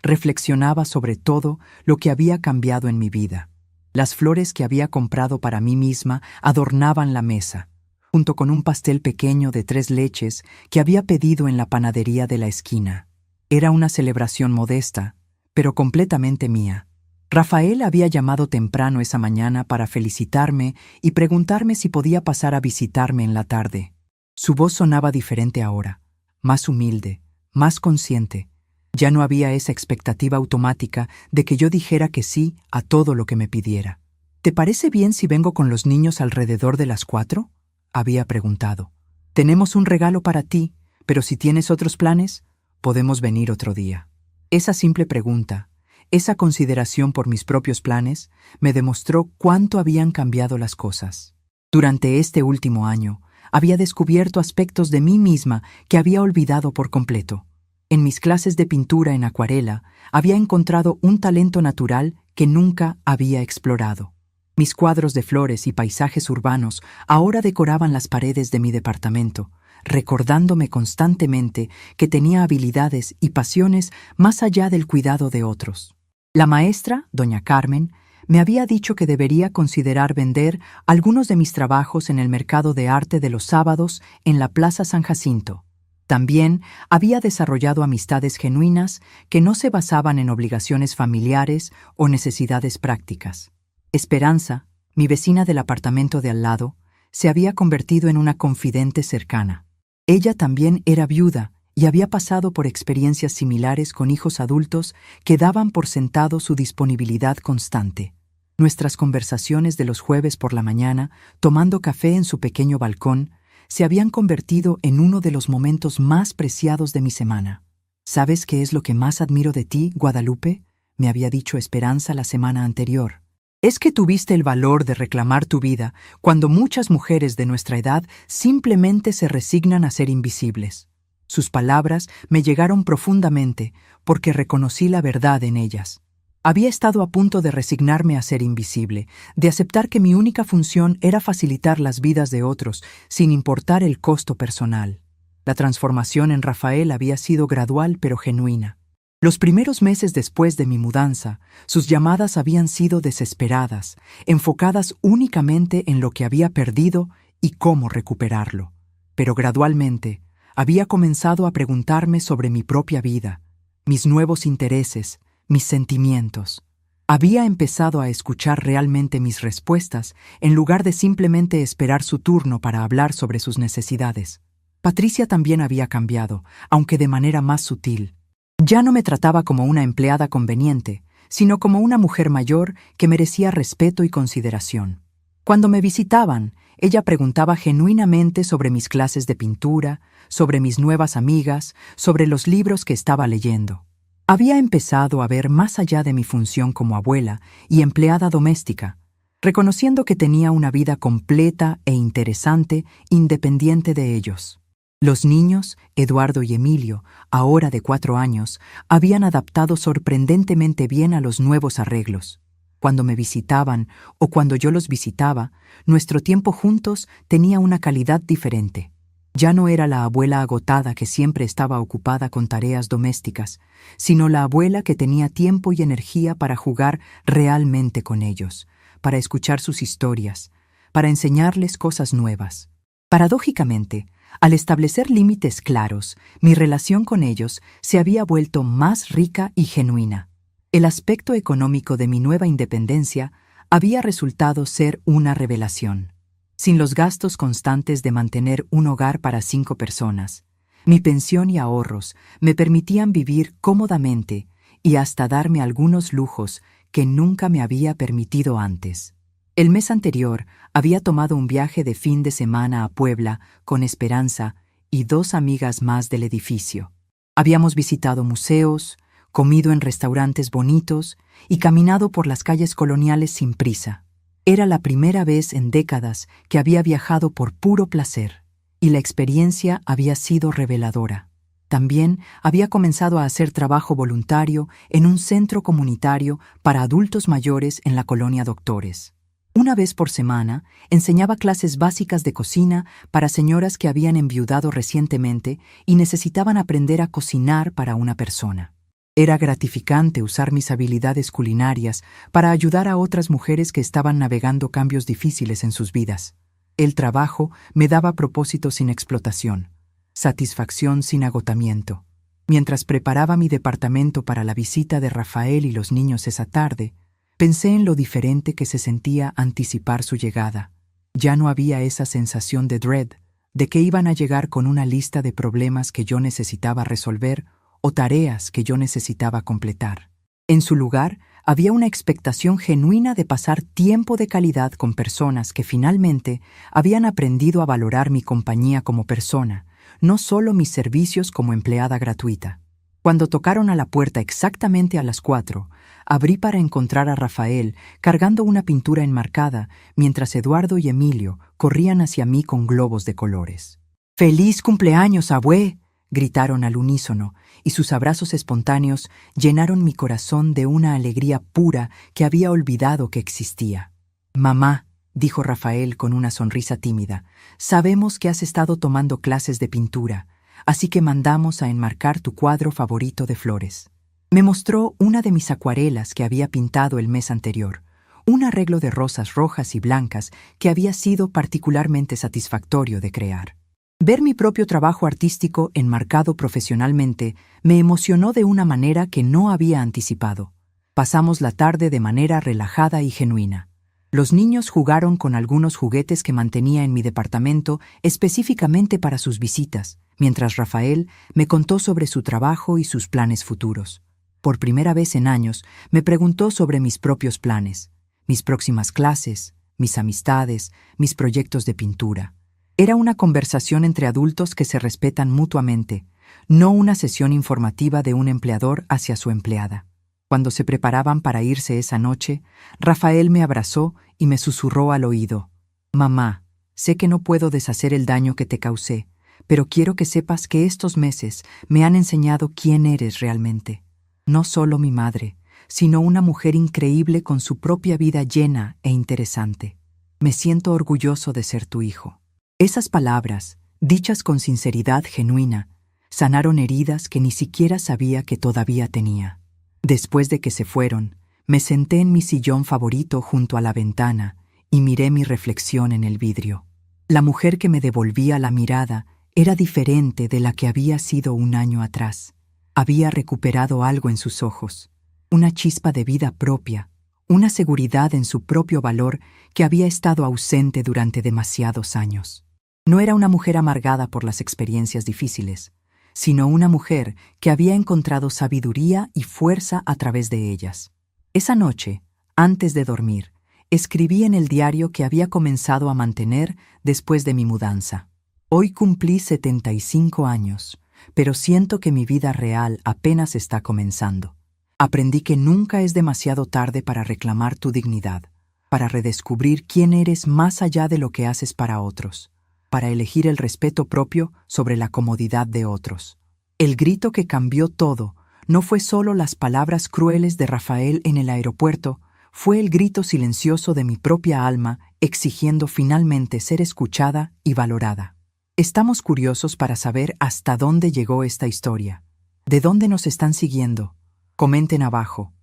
reflexionaba sobre todo lo que había cambiado en mi vida. Las flores que había comprado para mí misma adornaban la mesa, junto con un pastel pequeño de 3 leches que había pedido en la panadería de la esquina. Era una celebración modesta, pero completamente mía. Rafael había llamado temprano esa mañana para felicitarme y preguntarme si podía pasar a visitarme en la tarde. Su voz sonaba diferente ahora, más humilde, más consciente. Ya no había esa expectativa automática de que yo dijera que sí a todo lo que me pidiera. ¿Te parece bien si vengo con los niños alrededor de las 4? Había preguntado. Tenemos un regalo para ti, pero si tienes otros planes, podemos venir otro día. Esa simple pregunta, esa consideración por mis propios planes, me demostró cuánto habían cambiado las cosas. Durante este último año, había descubierto aspectos de mí misma que había olvidado por completo. En mis clases de pintura en acuarela, había encontrado un talento natural que nunca había explorado. Mis cuadros de flores y paisajes urbanos ahora decoraban las paredes de mi departamento, recordándome constantemente que tenía habilidades y pasiones más allá del cuidado de otros. La maestra, doña Carmen, me había dicho que debería considerar vender algunos de mis trabajos en el mercado de arte de los sábados en la Plaza San Jacinto. También había desarrollado amistades genuinas que no se basaban en obligaciones familiares o necesidades prácticas. Esperanza, mi vecina del apartamento de al lado, se había convertido en una confidente cercana. Ella también era viuda y había pasado por experiencias similares con hijos adultos que daban por sentado su disponibilidad constante. Nuestras conversaciones de los jueves por la mañana, tomando café en su pequeño balcón, se habían convertido en uno de los momentos más preciados de mi semana. ¿Sabes qué es lo que más admiro de ti, Guadalupe?, me había dicho Esperanza la semana anterior. Es que tuviste el valor de reclamar tu vida cuando muchas mujeres de nuestra edad simplemente se resignan a ser invisibles. Sus palabras me llegaron profundamente porque reconocí la verdad en ellas. Había estado a punto de resignarme a ser invisible, de aceptar que mi única función era facilitar las vidas de otros, sin importar el costo personal. La transformación en Rafael había sido gradual pero genuina. Los primeros meses después de mi mudanza, sus llamadas habían sido desesperadas, enfocadas únicamente en lo que había perdido y cómo recuperarlo. Pero gradualmente había comenzado a preguntarme sobre mi propia vida, mis nuevos intereses, mis sentimientos. Había empezado a escuchar realmente mis respuestas en lugar de simplemente esperar su turno para hablar sobre sus necesidades. Patricia también había cambiado, aunque de manera más sutil. Ya no me trataba como una empleada conveniente, sino como una mujer mayor que merecía respeto y consideración. Cuando me visitaban, ella preguntaba genuinamente sobre mis clases de pintura, sobre mis nuevas amigas, sobre los libros que estaba leyendo. Había empezado a ver más allá de mi función como abuela y empleada doméstica, reconociendo que tenía una vida completa e interesante independiente de ellos. Los niños, Eduardo y Emilio, ahora de 4 años, habían adaptado sorprendentemente bien a los nuevos arreglos. Cuando me visitaban o cuando yo los visitaba, nuestro tiempo juntos tenía una calidad diferente. Ya no era la abuela agotada que siempre estaba ocupada con tareas domésticas, sino la abuela que tenía tiempo y energía para jugar realmente con ellos, para escuchar sus historias, para enseñarles cosas nuevas. Paradójicamente, al establecer límites claros, mi relación con ellos se había vuelto más rica y genuina. El aspecto económico de mi nueva independencia había resultado ser una revelación. Sin los gastos constantes de mantener un hogar para 5 personas, mi pensión y ahorros me permitían vivir cómodamente y hasta darme algunos lujos que nunca me había permitido antes. El mes anterior había tomado un viaje de fin de semana a Puebla con Esperanza y 2 amigas más del edificio. Habíamos visitado museos, comido en restaurantes bonitos y caminado por las calles coloniales sin prisa. Era la primera vez en décadas que había viajado por puro placer, y la experiencia había sido reveladora. También había comenzado a hacer trabajo voluntario en un centro comunitario para adultos mayores en la colonia Doctores. Una vez por semana, enseñaba clases básicas de cocina para señoras que habían enviudado recientemente y necesitaban aprender a cocinar para una persona. Era gratificante usar mis habilidades culinarias para ayudar a otras mujeres que estaban navegando cambios difíciles en sus vidas. El trabajo me daba propósito sin explotación, satisfacción sin agotamiento. Mientras preparaba mi departamento para la visita de Rafael y los niños esa tarde, pensé en lo diferente que se sentía anticipar su llegada. Ya no había esa sensación de dread, de que iban a llegar con una lista de problemas que yo necesitaba resolver o tareas que yo necesitaba completar. En su lugar, había una expectación genuina de pasar tiempo de calidad con personas que finalmente habían aprendido a valorar mi compañía como persona, no solo mis servicios como empleada gratuita. Cuando tocaron a la puerta exactamente a las 4, abrí para encontrar a Rafael cargando una pintura enmarcada, mientras Eduardo y Emilio corrían hacia mí con globos de colores. ¡Feliz cumpleaños, abue!, gritaron al unísono, y sus abrazos espontáneos llenaron mi corazón de una alegría pura que había olvidado que existía. «Mamá», dijo Rafael con una sonrisa tímida, «sabemos que has estado tomando clases de pintura, así que mandamos a enmarcar tu cuadro favorito de flores». Me mostró una de mis acuarelas que había pintado el mes anterior, un arreglo de rosas rojas y blancas que había sido particularmente satisfactorio de crear. Ver mi propio trabajo artístico enmarcado profesionalmente me emocionó de una manera que no había anticipado. Pasamos la tarde de manera relajada y genuina. Los niños jugaron con algunos juguetes que mantenía en mi departamento específicamente para sus visitas, mientras Rafael me contó sobre su trabajo y sus planes futuros. Por primera vez en años, me preguntó sobre mis propios planes, mis próximas clases, mis amistades, mis proyectos de pintura. Era una conversación entre adultos que se respetan mutuamente, no una sesión informativa de un empleador hacia su empleada. Cuando se preparaban para irse esa noche, Rafael me abrazó y me susurró al oído: «Mamá, sé que no puedo deshacer el daño que te causé, pero quiero que sepas que estos meses me han enseñado quién eres realmente. No solo mi madre, sino una mujer increíble con su propia vida llena e interesante. Me siento orgulloso de ser tu hijo». Esas palabras, dichas con sinceridad genuina, sanaron heridas que ni siquiera sabía que todavía tenía. Después de que se fueron, me senté en mi sillón favorito junto a la ventana y miré mi reflexión en el vidrio. La mujer que me devolvía la mirada era diferente de la que había sido un año atrás. Había recuperado algo en sus ojos, una chispa de vida propia, una seguridad en su propio valor que había estado ausente durante demasiados años. No era una mujer amargada por las experiencias difíciles, sino una mujer que había encontrado sabiduría y fuerza a través de ellas. Esa noche, antes de dormir, escribí en el diario que había comenzado a mantener después de mi mudanza. Hoy cumplí 75 años, pero siento que mi vida real apenas está comenzando. Aprendí que nunca es demasiado tarde para reclamar tu dignidad, para redescubrir quién eres más allá de lo que haces para otros, para elegir el respeto propio sobre la comodidad de otros. El grito que cambió todo no fue solo las palabras crueles de Rafael en el aeropuerto, fue el grito silencioso de mi propia alma exigiendo finalmente ser escuchada y valorada. Estamos curiosos para saber hasta dónde llegó esta historia. ¿De dónde nos están siguiendo? Comenten abajo.